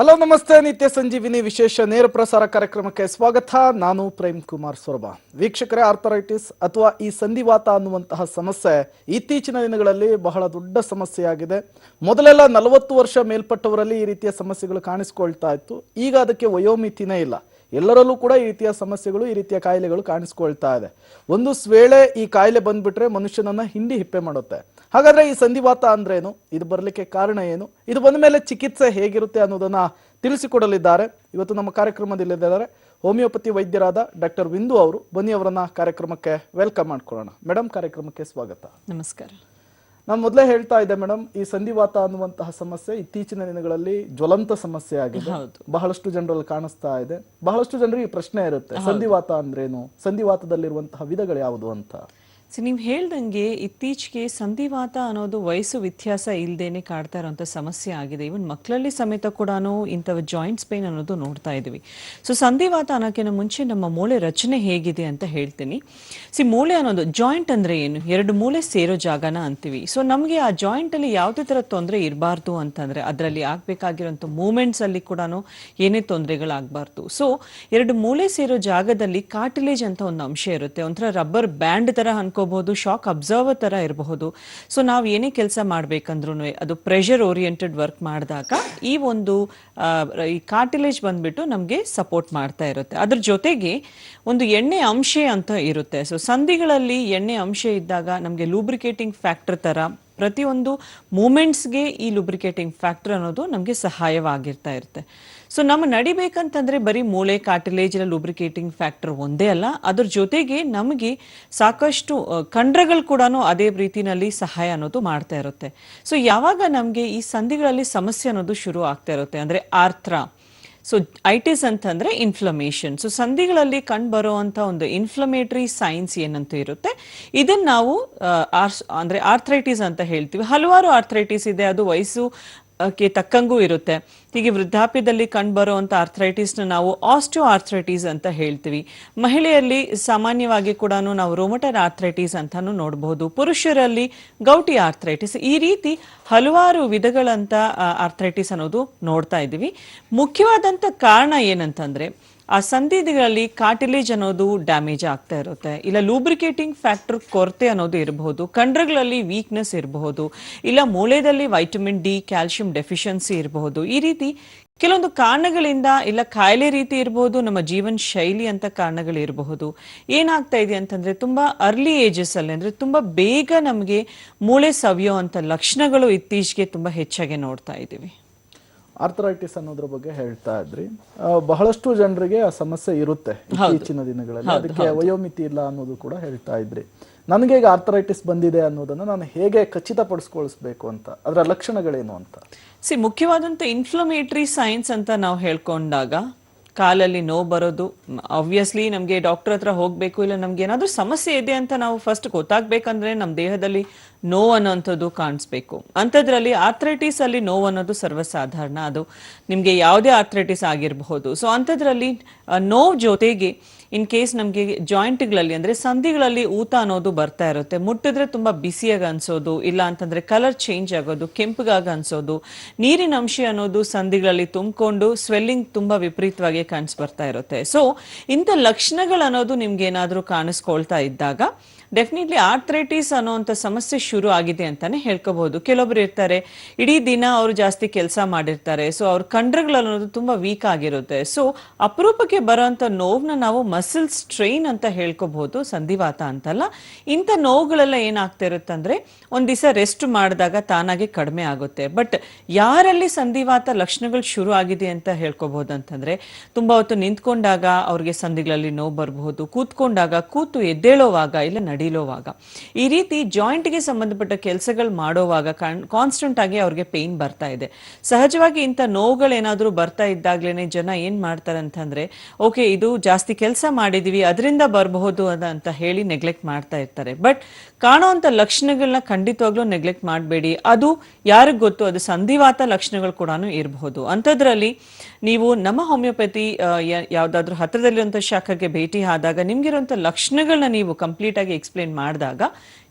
Hello ನಮಸ್ತೆ, ನಿತ್ಯ ಸಂಜೀವಿನಿ ವಿಶೇಷ ನೇರ ಪ್ರಸಾರ ಕಾರ್ಯಕ್ರಮಕ್ಕೆ ಸ್ವಾಗತ. ನಾನು ಪ್ರೇಮ್ ಕುಮಾರ್ ಸೊರಬ. ವೀಕ್ಷಕರೇ, ಆರ್ಥರೈಟಿಸ್ ಅಥವಾ ಈ ಸಂಧಿವಾತ ಅನ್ನುವಂತಹ ಸಮಸ್ಯೆ ಇತ್ತೀಚಿನ ದಿನಗಳಲ್ಲಿ ಬಹಳ ದೊಡ್ಡ ಸಮಸ್ಯೆಯಾಗಿದೆ. ಮೊದಲೆಲ್ಲ 40 ವರ್ಷ ಮೇಲ್ಪಟ್ಟವರಲ್ಲಿ ಈ ರೀತಿಯ ಸಮಸ್ಯೆಗಳು ಕಾಣಿಸ್ಕೊಳ್ತಾ ಇತ್ತು. ಈಗ ಅದಕ್ಕೆ ವಯೋಮಿತಿನೇ ಇಲ್ಲ. ಎಲ್ಲರಲ್ಲೂ ಕೂಡ ಈ ರೀತಿಯ ಸಮಸ್ಯೆಗಳು, ಈ ರೀತಿಯ ಕಾಯಿಲೆಗಳು ಕಾಣಿಸ್ಕೊಳ್ತಾ ಇದೆ. ಒಂದು ವೇಳೆ ಈ ಕಾಯಿಲೆ ಬಂದ್ಬಿಟ್ರೆ ಮನುಷ್ಯನನ್ನ ಹಿಂಡಿ ಹಿಪ್ಪೆ ಮಾಡುತ್ತೆ. ಹಾಗಾದ್ರೆ ಈ ಸಂಧಿವಾತ ಅಂದ್ರೇನು, ಇದು ಬರಲಿಕ್ಕೆ ಕಾರಣ ಏನು, ಇದು ಬಂದ ಮೇಲೆ ಚಿಕಿತ್ಸೆ ಹೇಗಿರುತ್ತೆ ಅನ್ನೋದನ್ನ ತಿಳಿಸಿಕೊಡಲಿದ್ದಾರೆ. ಇವತ್ತು ನಮ್ಮ ಕಾರ್ಯಕ್ರಮದಲ್ಲಿದ್ದಾರೆ ಹೋಮಿಯೋಪತಿ ವೈದ್ಯರಾದ ಡಾಕ್ಟರ್ ವಿಂದು ಅವರು. ಬನ್ನಿ ಅವರನ್ನ ಕಾರ್ಯಕ್ರಮಕ್ಕೆ ವೆಲ್ಕಮ್ ಮಾಡ್ಕೊಳ್ಳೋಣ. ಮೇಡಮ್, ಕಾರ್ಯಕ್ರಮಕ್ಕೆ ಸ್ವಾಗತ. ನಮಸ್ಕಾರ. ನಾನು ಮೊದಲೇ ಹೇಳ್ತಾ ಇದ್ದೆ ಮೇಡಮ್, ಈ ಸಂಧಿವಾತ ಅನ್ನುವಂತಹ ಸಮಸ್ಯೆ ಇತ್ತೀಚಿನ ದಿನಗಳಲ್ಲಿ ಜ್ವಲಂತ ಸಮಸ್ಯೆ ಆಗಿದೆ. ಬಹಳಷ್ಟು ಜನರಲ್ಲಿ ಕಾಣಿಸ್ತಾ ಇದೆ. ಬಹಳಷ್ಟು ಜನರಿಗೆ ಪ್ರಶ್ನೆ ಇರುತ್ತೆ, ಸಂಧಿವಾತ ಅಂದ್ರೇನು, ಸಂಧಿವಾತದಲ್ಲಿರುವಂತಹ ವಿಧಗಳು ಯಾವುದು ಅಂತ. ನೀವು ಹೇಳ್ದಂಗೆ ಇತ್ತೀಚೆಗೆ ಸಂಧಿವಾತ ಅನ್ನೋದು ವಯಸ್ಸು ವ್ಯತ್ಯಾಸ ಇಲ್ಲದೇನೆ ಕಾಡ್ತಾ ಇರುವಂಥ ಸಮಸ್ಯೆ ಆಗಿದೆ. ಇವನ್ ಮಕ್ಕಳಲ್ಲಿ ಸಮೇತ ಕೂಡ ಇಂಥವು ಜಾಯಿಂಟ್ಸ್ ಪೇನ್ ಅನ್ನೋದು ನೋಡ್ತಾ ಇದ್ದೀವಿ. ಸೊ ಸಂಧಿವಾತ ಅನ್ನೋಕ್ಕಿಂತ ಮುಂಚೆ ನಮ್ಮ ಮೂಳೆ ರಚನೆ ಹೇಗಿದೆ ಅಂತ ಹೇಳ್ತೀನಿ. ಮೂಳೆ ಅನ್ನೋದು ಜಾಯಿಂಟ್ ಅಂದ್ರೆ ಏನು, ಎರಡು ಮೂಳೆ ಸೇರೋ ಜಾಗನ ಅಂತೀವಿ. ಸೊ ನಮಗೆ ಆ ಜಾಯಿಂಟ್ ಅಲ್ಲಿ ಯಾವುದೇ ತರ ತೊಂದರೆ ಇರಬಾರ್ದು ಅಂತಂದ್ರೆ ಅದರಲ್ಲಿ ಆಗ್ಬೇಕಾಗಿರೋಂಥ ಮೂವ್ಮೆಂಟ್ಸ್ ಅಲ್ಲಿ ಕೂಡ ಏನೇ ತೊಂದರೆಗಳಾಗಬಾರ್ದು. ಸೊ ಎರಡು ಮೂಳೆ ಸೇರೋ ಜಾಗದಲ್ಲಿ ಕಾರ್ಟಿಲೇಜ್ ಅಂತ ಒಂದು ಅಂಶ ಇರುತ್ತೆ. ಒಂಥರ ರಬ್ಬರ್ ಬ್ಯಾಂಡ್ ತರ ಅನ್ಕೋಬಹುದು, ಶಾಕ್ ಅಬ್ಸರ್ವರ್ ತರ ಇರಬಹುದು. ಸೊ ನಾವು ಏನೇ ಕೆಲಸ ಮಾಡ್ಬೇಕಂದ್ರೂ ಅದು ಪ್ರೆಷರ್ ಓರಿಯೆಂಟೆಡ್ ವರ್ಕ್ ಮಾಡಿದಾಗ ಈ ಕಾರ್ಟಿಲೇಜ್ ಬಂದ್ಬಿಟ್ಟು ನಮ್ಗೆ ಸಪೋರ್ಟ್ ಮಾಡ್ತಾ ಇರುತ್ತೆ. ಅದ್ರ ಜೊತೆಗೆ ಒಂದು ಎಣ್ಣೆ ಅಂಶ ಅಂತ ಇರುತ್ತೆ. ಸೊ ಸಂಧಿಗಳಲ್ಲಿ ಎಣ್ಣೆ ಅಂಶ ಇದ್ದಾಗ ನಮ್ಗೆ ಲೂಬ್ರಿಕೇಟಿಂಗ್ ಫ್ಯಾಕ್ಟರ್ ತರ ಪ್ರತಿಯೊಂದು ಮೂಮೆಂಟ್ಸ್ಗೆ ಈ ಲುಬ್ರಿಕೇಟಿಂಗ್ ಫ್ಯಾಕ್ಟರ್ ಅನ್ನೋದು ನಮಗೆ ಸಹಾಯವಾಗಿರ್ತಾ ಇರುತ್ತೆ. ಸೊ ನಮ್ಮ ನಡಿಬೇಕಂತಂದ್ರೆ ಬರೀ ಮೂಳೆ ಕಾರ್ಟಿಲೇಜ್ ಲುಬ್ರಿಕೇಟಿಂಗ್ ಫ್ಯಾಕ್ಟರ್ ಒಂದೇ ಅಲ್ಲ, ಅದ್ರ ಜೊತೆಗೆ ನಮಗೆ ಸಾಕಷ್ಟು ಕಂಡ್ರಗಳು ಕೂಡ ಅದೇ ರೀತಿನಲ್ಲಿ ಸಹಾಯ ಅನ್ನೋದು ಮಾಡ್ತಾ ಇರುತ್ತೆ. ಸೊ ಯಾವಾಗ ನಮಗೆ ಈ ಸಂಧಿಗಳಲ್ಲಿ ಸಮಸ್ಯೆ ಅನ್ನೋದು ಶುರು ಆಗ್ತಾ ಇರುತ್ತೆ ಅಂದ್ರೆ ಆರ್ತ್ರ, ಸೊ ಐಟಿಸ್ ಅಂತಂದ್ರೆ ಇನ್ಫ್ಲಮೇಷನ್. ಸೊ ಸಂಧಿಗಳಲ್ಲಿ ಕಂಡು ಬರುವಂತ ಒಂದು ಇನ್ಫ್ಲಮೇಟರಿ ಸೈನ್ಸ್ ಏನಂತ ಇರುತ್ತೆ, ಇದನ್ನ ನಾವು ಅಂದ್ರೆ ಆರ್ಥ್ರೈಟಿಸ್ ಅಂತ ಹೇಳ್ತೀವಿ. ಹಲವಾರು ಆರ್ಥ್ರೈಟಿಸ್ ಇದೆ, ಅದು ವಯಸ್ಸು ತಕ್ಕಂಗೂ ಇರುತ್ತೆ. ಹೀಗೆ ವೃದ್ಧಾಪ್ಯದಲ್ಲಿ ಕಂಡು ಬರುವಂತ ಆರ್ಥ್ರೈಟಿಸ್ನ ನಾವು ಆಸ್ಟಿಯೋ ಆರ್ಥ್ರೈಟಿಸ್ ಅಂತ ಹೇಳ್ತೀವಿ. ಮಹಿಳೆಯರಲ್ಲಿ ಸಾಮಾನ್ಯವಾಗಿ ಕೂಡ ನಾವು ರೋಮಟೈಡ್ ಆರ್ಥ್ರೈಟಿಸ್ ಅಂತಾನು ನೋಡಬಹುದು. ಪುರುಷರಲ್ಲಿ ಗೌಟಿ ಆರ್ಥ್ರೈಟಿಸ್, ಈ ರೀತಿ ಹಲವಾರು ವಿಧಗಳಂತ ಆರ್ಥ್ರೈಟಿಸ್ ಅನ್ನೋದು ನೋಡ್ತಾ ಇದ್ದೀವಿ. ಮುಖ್ಯವಾದಂತ ಕಾರಣ ಏನಂತಂದ್ರೆ ಆ ಸಂಧಿಗಳಲ್ಲಿ ಕಾರ್ಟಿಲೇಜ್ ಅನ್ನೋದು ಡ್ಯಾಮೇಜ್ ಆಗ್ತಾ ಇರುತ್ತೆ, ಇಲ್ಲ ಲೂಬ್ರಿಕೇಟಿಂಗ್ ಫ್ಯಾಕ್ಟರ್ ಕೊರತೆ ಅನ್ನೋದು ಇರಬಹುದು, ಕಂಡ್ರಗಳಲ್ಲಿ ವೀಕ್ನೆಸ್ ಇರಬಹುದು, ಇಲ್ಲ ಮೂಳೆದಲ್ಲಿ ವೈಟಮಿನ್ ಡಿ, ಕ್ಯಾಲ್ಸಿಯಂ ಡೆಫಿಷಿಯನ್ಸಿ ಇರಬಹುದು. ಈ ರೀತಿ ಕೆಲವೊಂದು ಕಾರಣಗಳಿಂದ, ಇಲ್ಲ ಕಾಯಿಲೆ ರೀತಿ ಇರಬಹುದು, ನಮ್ಮ ಜೀವನ ಶೈಲಿ ಅಂತ ಕಾರಣಗಳು ಇರಬಹುದು. ಏನಾಗ್ತಾ ಇದೆ ಅಂತಂದ್ರೆ ತುಂಬಾ ಅರ್ಲಿ ಏಜಸ್ ಅಲ್ಲಿ ಅಂದ್ರೆ ತುಂಬಾ ಬೇಗ ನಮಗೆ ಮೂಳೆ ಸವಿಯೋ ಅಂತ ಲಕ್ಷಣಗಳು ಇತ್ತೀಚೆಗೆ ತುಂಬಾ ಹೆಚ್ಚಾಗಿ ನೋಡ್ತಾ ಇದ್ದೀವಿ. ಆರ್ಥರೈಟಿಸ್ ಅನ್ನೋದ್ರ ಬಗ್ಗೆ ಹೇಳ್ತಾ ಇದ್ರಿ. ಬಹಳಷ್ಟು ಜನರಿಗೆ ಆ ಸಮಸ್ಯೆ ಇರುತ್ತೆ ಇತ್ತೀಚಿನ ದಿನಗಳಲ್ಲಿ, ಅದಕ್ಕೆ ವಯೋಮಿತಿ ಇಲ್ಲ ಅನ್ನೋದು ಕೂಡ ಹೇಳ್ತಾ ಇದ್ರಿ. ನನಗೆ ಈಗ ಆರ್ಥರೈಟಿಸ್ ಬಂದಿದೆ ಅನ್ನೋದನ್ನ ನಾನು ಹೇಗೆ ಖಚಿತಪಡಿಸ್ಕೊಳ್ಸ್ಬೇಕು ಅಂತ, ಅದರ ಲಕ್ಷಣಗಳೇನು ಅಂತ. ಮುಖ್ಯವಾದಂತ ಇನ್ಫ್ಲಮೇಟರಿ ಸೈನ್ಸ್ ಅಂತ ನಾವು ಹೇಳ್ಕೊಂಡಾಗ ಕಾಲಲ್ಲಿ ನೋವು ಬರೋದು, ಆಬ್ವಿಯಸ್ಲಿ ನಮ್ಗೆ ಡಾಕ್ಟರ್ ಹತ್ರ ಹೋಗ್ಬೇಕು, ಇಲ್ಲ ನಮ್ಗೆ ಏನಾದ್ರೂ ಸಮಸ್ಯೆ ಇದೆ ಅಂತ ನಾವು ಫಸ್ಟ್ ಗೊತ್ತಾಗ್ಬೇಕಂದ್ರೆ ನಮ್ಮ ದೇಹದಲ್ಲಿ ನೋವು ಅನ್ನೋಂಥದ್ದು ಕಾಣಿಸ್ಬೇಕು. ಅಂಥದ್ರಲ್ಲಿ ಆರ್ಥ್ರೈಟಿಸ್ ಅಲ್ಲಿ ನೋವು ಅನ್ನೋದು ಸರ್ವಸಾಧಾರಣ, ಅದು ನಿಮ್ಗೆ ಯಾವುದೇ ಆರ್ಥ್ರೈಟಿಸ್ ಆಗಿರಬಹುದು. ಸೊ ಅಂಥದ್ರಲ್ಲಿ ನೋವು ಜೊತೆಗೆ ಇನ್ ಕೇಸ್ ನಮ್ಗೆ ಜಾಯಿಂಟ್ಗಳಲ್ಲಿ ಅಂದ್ರೆ ಸಂಧಿಗಳಲ್ಲಿ ಊತ ಅನ್ನೋದು ಬರ್ತಾ ಇರುತ್ತೆ, ಮುಟ್ಟಿದ್ರೆ ತುಂಬಾ ಬಿಸಿಯಾಗಿ ಅನ್ಸೋದು, ಇಲ್ಲ ಅಂತಂದ್ರೆ ಕಲರ್ ಚೇಂಜ್ ಆಗೋದು, ಕೆಂಪಗಾಗಿ ಅನ್ಸೋದು, ನೀರಿನ ಅಂಶ ಅನ್ನೋದು ಸಂಧಿಗಳಲ್ಲಿ ತುಂಬಿಕೊಂಡು ಸ್ವೆಲ್ಲಿಂಗ್ ತುಂಬಾ ವಿಪರೀತವಾಗಿ ಕಾಣಿಸ್ ಬರ್ತಾ ಇರುತ್ತೆ. ಸೊ ಇಂಥ ಲಕ್ಷಣಗಳು ಅನ್ನೋದು ನಿಮ್ಗೆ ಏನಾದ್ರೂ ಕಾಣಿಸ್ಕೊಳ್ತಾ ಇದ್ದಾಗ ಡೆಫಿನೆಟ್ಲಿ ಆರ್ಥ್ರೈಟಿಸ್ ಅನ್ನೋಂಥ ಸಮಸ್ಯೆ ಶುರು ಆಗಿದೆ ಅಂತಾನೆ ಹೇಳ್ಕೋಬಹುದು. ಕೆಲವೊಬ್ರು ಇರ್ತಾರೆ, ಇಡೀ ದಿನ ಅವರು ಜಾಸ್ತಿ ಕೆಲಸ ಮಾಡಿರ್ತಾರೆ, ಸೊ ಅವ್ರ ಕಂಡ್ರಗಳು ಅನ್ನೋದು ತುಂಬಾ ವೀಕ್ ಆಗಿರುತ್ತೆ. ಸೊ ಅಪರೂಪಕ್ಕೆ ಬರೋಂಥ ನೋವ್ನ ನಾವು ಮಸಲ್ ಸ್ಟ್ರೈನ್ ಅಂತ ಹೇಳ್ಕೋಬಹುದು, ಸಂಧಿವಾತ ಅಂತಲ್ಲ. ಇಂಥ ನೋವುಗಳೆಲ್ಲ ಏನಾಗ್ತಾ ಇರುತ್ತೆ ಅಂದ್ರೆ ಒಂದ್ ದಿವಸ ರೆಸ್ಟ್ ಮಾಡಿದಾಗ ತಾನಾಗೆ ಕಡಿಮೆ ಆಗುತ್ತೆ. ಬಟ್ ಯಾರಲ್ಲಿ ಸಂಧಿವಾತ ಲಕ್ಷಣಗಳು ಶುರು ಆಗಿದೆ ಅಂತ ಹೇಳ್ಕೋಬಹುದು ಅಂತಂದ್ರೆ ತುಂಬಾ ಹೊತ್ತು ನಿಂತ್ಕೊಂಡಾಗ ಅವ್ರಿಗೆ ಸಂಧಿಗಳಲ್ಲಿ ನೋವು ಬರಬಹುದು, ಕೂತ್ಕೊಂಡಾಗ, ಕೂತು ಎದ್ದೇಳೋವಾಗ, ಇಲ್ಲ ನಡಿಲೋವಾಗ, ಈ ರೀತಿ ಜಾಯಿಂಟ್ಗೆ ಸಂಬಂಧಪಟ್ಟ ಕೆಲಸಗಳು ಮಾಡೋವಾಗ ಕಾನ್ಸ್ಟೆಂಟ್ ಆಗಿ ಅವ್ರಿಗೆ ಪೇನ್ ಬರ್ತಾ ಇದೆ. ಸಹಜವಾಗಿ ಇಂಥ ನೋವುಗಳೇನಾದ್ರೂ ಬರ್ತಾ ಇದ್ದಾಗ್ಲೇನೆ ಜನ ಏನ್ ಮಾಡ್ತಾರೆ ಅಂತಂದ್ರೆ ಓಕೆ ಇದು ಜಾಸ್ತಿ ಕೆಲಸ ಮಾಡಿದೀವಿ ಅದರಿಂದ ಬರಬಹುದು ಅಂತ ಹೇಳಿ ನೆಗ್ಲೆಕ್ಟ್ ಮಾಡ್ತಾ ಇರ್ತಾರೆ. ಬಟ್ ಕಾಣುವಂತ ಲಕ್ಷಣಗಳನ್ನ ಖಂಡಿತವಾಗ್ಲೂ ನೆಗ್ಲೆಕ್ಟ್ ಮಾಡಬೇಡಿ. ಅದು ಯಾರಿಗ್ ಗೊತ್ತು, ಅದು ಸಂಧಿವಾತ ಲಕ್ಷಣಗಳು ಕೂಡ ಇರಬಹುದು. ಅಂಥದ್ರಲ್ಲಿ ನೀವು ನಮ್ಮ ಹೋಮಿಯೋಪತಿ ಯಾವ್ದಾದ್ರು ಹತ್ರದಲ್ಲಿರುವಂತ ಶಾಖೆಗೆ ಭೇಟಿ ಆದಾಗ ನಿಮ್ಗಿರುವಂತ ಲಕ್ಷಣಗಳನ್ನ ನೀವು ಕಂಪ್ಲೀಟ್ ಆಗಿ ಎಕ್ಸ್ಪ್ಲೇನ್ ಮಾಡಿದಾಗ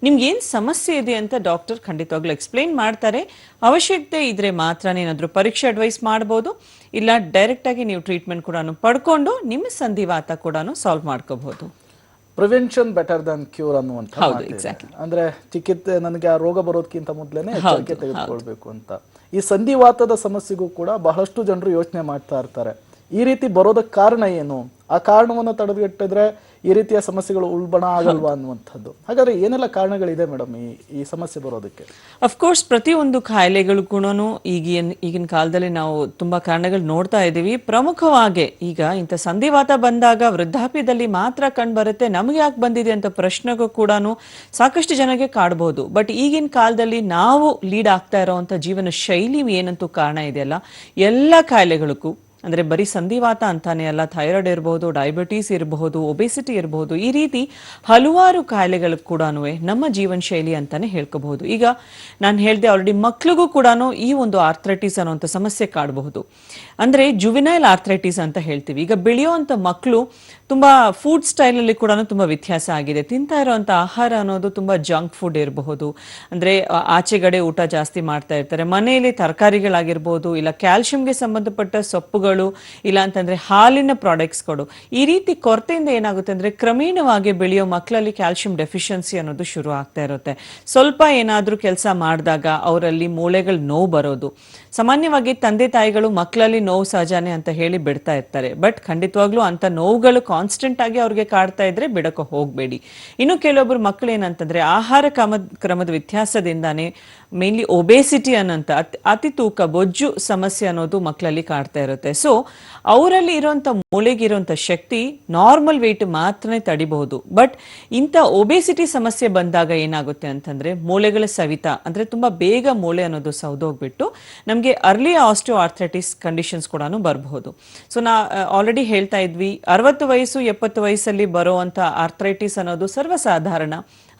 ನಿಮ್ಗೆ ಏನ್ ಸಮಸ್ಯೆ ಇದೆ ಅಂತ ಡಾಕ್ಟರ್ ಖಂಡಿತವಾಗ್ಲೂ ಎಕ್ಸ್ಪ್ಲೇನ್ ಮಾಡ್ತಾರೆ. ಅವಶ್ಯಕತೆ ಇದ್ರೆ ಮಾತ್ರ ಏನಾದ್ರೂ ಪರೀಕ್ಷೆ ಅಡ್ವೈಸ್ ಮಾಡಬಹುದು, ಇಲ್ಲ ಡೈರೆಕ್ಟ್ ಆಗಿ ನೀವು ಟ್ರೀಟ್ಮೆಂಟ್ ಕೂಡ ಪಡ್ಕೊಂಡು ನಿಮ್ಮ ಸಂಧಿವಾತ ಕೂಡ ಸಾಲ್ವ್ ಮಾಡ್ಕೋಬಹುದು. ಪ್ರಿವೆನ್ಷನ್ ಬೆಟರ್ ದನ್ ಕ್ಯೂರ್ ಅನ್ನುವಂಥ ಹೌದು, ಮಾತಿದೆ. exactly. ಅಂದ್ರೆ ಚಿಕಿತ್ಸೆ ನನಗೆ ಆ ರೋಗ ಬರೋದಕ್ಕಿಂತ ಮೊದಲೇನೆ ಎಚ್ಚರಿಕೆ ತೆಗೆದುಕೊಳ್ಬೇಕು ಅಂತ. ಈ ಸಂಧಿವಾತದ ಸಮಸ್ಯೆಗೂ ಕೂಡ ಬಹಳಷ್ಟು ಜನರು ಯೋಚನೆ ಮಾಡ್ತಾ ಇರ್ತಾರೆ, ಈ ರೀತಿ ಬರೋದಕ್ಕೆ ಕಾರಣ ಏನು, ಆ ಕಾರಣವನ್ನು ತಡೆಗಟ್ಟಿದ್ರೆ ಈ ರೀತಿಯ ಸಮಸ್ಯೆಗಳು ಉಲ್ಬಣ ಆಗಲ್ವಾ ಅನ್ನುವಂಥದ್ದು. ಹಾಗಾದ್ರೆ ಏನೆಲ್ಲ ಕಾರಣಗಳಿದೆ ಮೇಡಮ್ ಈ ಸಮಸ್ಯೆ ಬರೋದಕ್ಕೆ? ಅಫ್ಕೋರ್ಸ್ ಪ್ರತಿಯೊಂದು ಕಾಯಿಲೆಗಳು ಕೂಡ ಈಗಿನ ಕಾಲದಲ್ಲಿ ನಾವು ತುಂಬಾ ಕಾರಣಗಳು ನೋಡ್ತಾ ಇದ್ದೀವಿ. ಪ್ರಮುಖವಾಗಿ ಈಗ ಇಂಥ ಸಂಧಿವಾತ ಬಂದಾಗ ವೃದ್ಧಾಪ್ಯದಲ್ಲಿ ಮಾತ್ರ ಕಂಡು ಬರುತ್ತೆ, ನಮಗೆ ಯಾಕೆ ಬಂದಿದೆ ಅಂತ ಪ್ರಶ್ನೆಗೂ ಕೂಡ ಸಾಕಷ್ಟು ಜನಕ್ಕೆ ಕಾಡ್ಬೋದು. ಬಟ್ ಈಗಿನ ಕಾಲದಲ್ಲಿ ನಾವು ಲೀಡ್ ಆಗ್ತಾ ಇರೋವಂಥ ಜೀವನ ಶೈಲಿ ಏನಂತೂ ಕಾರಣ ಇದೆಯಲ್ಲ, ಎಲ್ಲ ಕಾಯಿಲೆಗಳಿಗೂ ಅಂದ್ರೆ ಬರೀ ಸಂಧಿವಾತ ಅಂತಾನೆ ಅಲ್ಲ, ಥೈರಾಯ್ಡ್ ಇರಬಹುದು, ಡಯಾಬಿಟೀಸ್ ಇರಬಹುದು, ಒಬೆಸಿಟಿ ಇರಬಹುದು, ಈ ರೀತಿ ಹಲವಾರು ಕಾಯಿಲೆಗಳು ಕೂಡ ನಮ್ಮ ಜೀವನ ಶೈಲಿ ಅಂತಾನೆ ಹೇಳ್ಕೋಬಹುದು. ಈಗ ನಾನು ಹೇಳ್ದೆ ಆಲ್ರೆಡಿ, ಮಕ್ಳಿಗೂ ಕೂಡ ಈ ಒಂದು ಆರ್ಥ್ರೈಟಿಸ್ ಅನ್ನುವಂಥ ಸಮಸ್ಯೆ ಕಾಡಬಹುದು. ಅಂದ್ರೆ ಜುವಿನೈಲ್ ಆರ್ಥ್ರೈಟಿಸ್ ಅಂತ ಹೇಳ್ತೀವಿ. ಈಗ ಬೆಳೆಯುವಂತ ಮಕ್ಕಳು ತುಂಬಾ ಫುಡ್ ಸ್ಟೈಲ್ ಅಲ್ಲಿ ಕೂಡ ತುಂಬಾ ವ್ಯತ್ಯಾಸ ಆಗಿದೆ. ತಿಂತಾ ಇರುವಂತ ಆಹಾರ ಅನ್ನೋದು ತುಂಬಾ ಜಂಕ್ ಫುಡ್ ಇರಬಹುದು, ಅಂದ್ರೆ ಆಚೆಗಡೆ ಊಟ ಜಾಸ್ತಿ ಮಾಡ್ತಾ ಇರ್ತಾರೆ. ಮನೆಯಲ್ಲಿ ತರಕಾರಿಗಳಾಗಿರ್ಬೋದು, ಇಲ್ಲ ಕ್ಯಾಲ್ಸಿಯಂಗೆ ಸಂಬಂಧಪಟ್ಟ ಸೊಪ್ಪುಗಳು, ಇಲ್ಲ ಅಂತಂದ್ರೆ ಹಾಲಿನ ಪ್ರಾಡಕ್ಟ್ಸ್ಗಳು, ಈ ರೀತಿ ಕೊರತೆಯಿಂದ ಏನಾಗುತ್ತೆ ಅಂದ್ರೆ ಕ್ರಮೇಣವಾಗಿ ಬೆಳೆಯೋ ಮಕ್ಕಳಲ್ಲಿ ಕ್ಯಾಲ್ಸಿಯಂ ಡೆಫಿಷಿಯನ್ಸಿ ಅನ್ನೋದು ಶುರು ಆಗ್ತಾ ಇರುತ್ತೆ. ಸ್ವಲ್ಪ ಏನಾದ್ರೂ ಕೆಲಸ ಮಾಡಿದಾಗ ಅವರಲ್ಲಿ ಮೂಳೆಗಳು ನೋವು ಬರೋದು. ಸಾಮಾನ್ಯವಾಗಿ ತಂದೆ ತಾಯಿಗಳು ಮಕ್ಕಳಲ್ಲಿ ನೋವು ಸಹಜನೇ ಅಂತ ಹೇಳಿ ಬಿಡ್ತಾ ಇರ್ತಾರೆ. ಬಟ್ ಖಂಡಿತವಾಗ್ಲೂ ಅಂತ ನೋವುಗಳು ಕಾನ್ಸ್ಟೆಂಟ್ ಆಗಿ ಅವ್ರಿಗೆ ಕಾಡ್ತಾ ಇದ್ರೆ ಬಿಡಕ್ಕೆ ಹೋಗ್ಬೇಡಿ. ಇನ್ನು ಕೆಲವೊಬ್ರು ಮಕ್ಕಳು ಏನಂತಂದ್ರೆ ಆಹಾರ ಕ್ರಮದ ವ್ಯತ್ಯಾಸದಿಂದಾನೇ ಮೇನ್ಲಿ ಒಬೇಸಿಟಿ ಅನ್ನೋಂಥ ಅತಿ ತೂಕ ಬೊಜ್ಜು ಸಮಸ್ಯೆ ಅನ್ನೋದು ಮಕ್ಕಳಲ್ಲಿ ಕಾಡ್ತಾ ಇರುತ್ತೆ. ಸೊ ಅವರಲ್ಲಿ ಇರುವಂತ ಮೂಳೆಗಿರುವಂತ ಶಕ್ತಿ ನಾರ್ಮಲ್ ವೇಟ್ ಮಾತ್ರನೇ ತಡಿಬಹುದು. ಬಟ್ ಇಂಥ ಒಬೇಸಿಟಿ ಸಮಸ್ಯೆ ಬಂದಾಗ ಏನಾಗುತ್ತೆ ಅಂತಂದ್ರೆ ಮೂಳೆಗಳ ಸವಿತ, ಅಂದ್ರೆ ತುಂಬಾ ಬೇಗ ಮೂಳೆ ಅನ್ನೋದು ಸೌದೋಗ್ಬಿಟ್ಟು ನಮಗೆ ಅರ್ಲಿ ಆಸ್ಟಿಯೋ ಆರ್ಥ್ರೈಟಿಸ್ ಕಂಡೀಷನ್ಸ್ ಕೂಡ ಬರಬಹುದು. ಸೊ ನಾ ಆಲ್ರೆಡಿ ಹೇಳ್ತಾ ಇದ್ವಿ, 60 ವಯಸ್ಸು 70 ವಯಸ್ಸಲ್ಲಿ ಬರುವಂತ ಆರ್ಥ್ರೈಟಿಸ್ ಅನ್ನೋದು ಸರ್ವಸಾಧಾರಣ,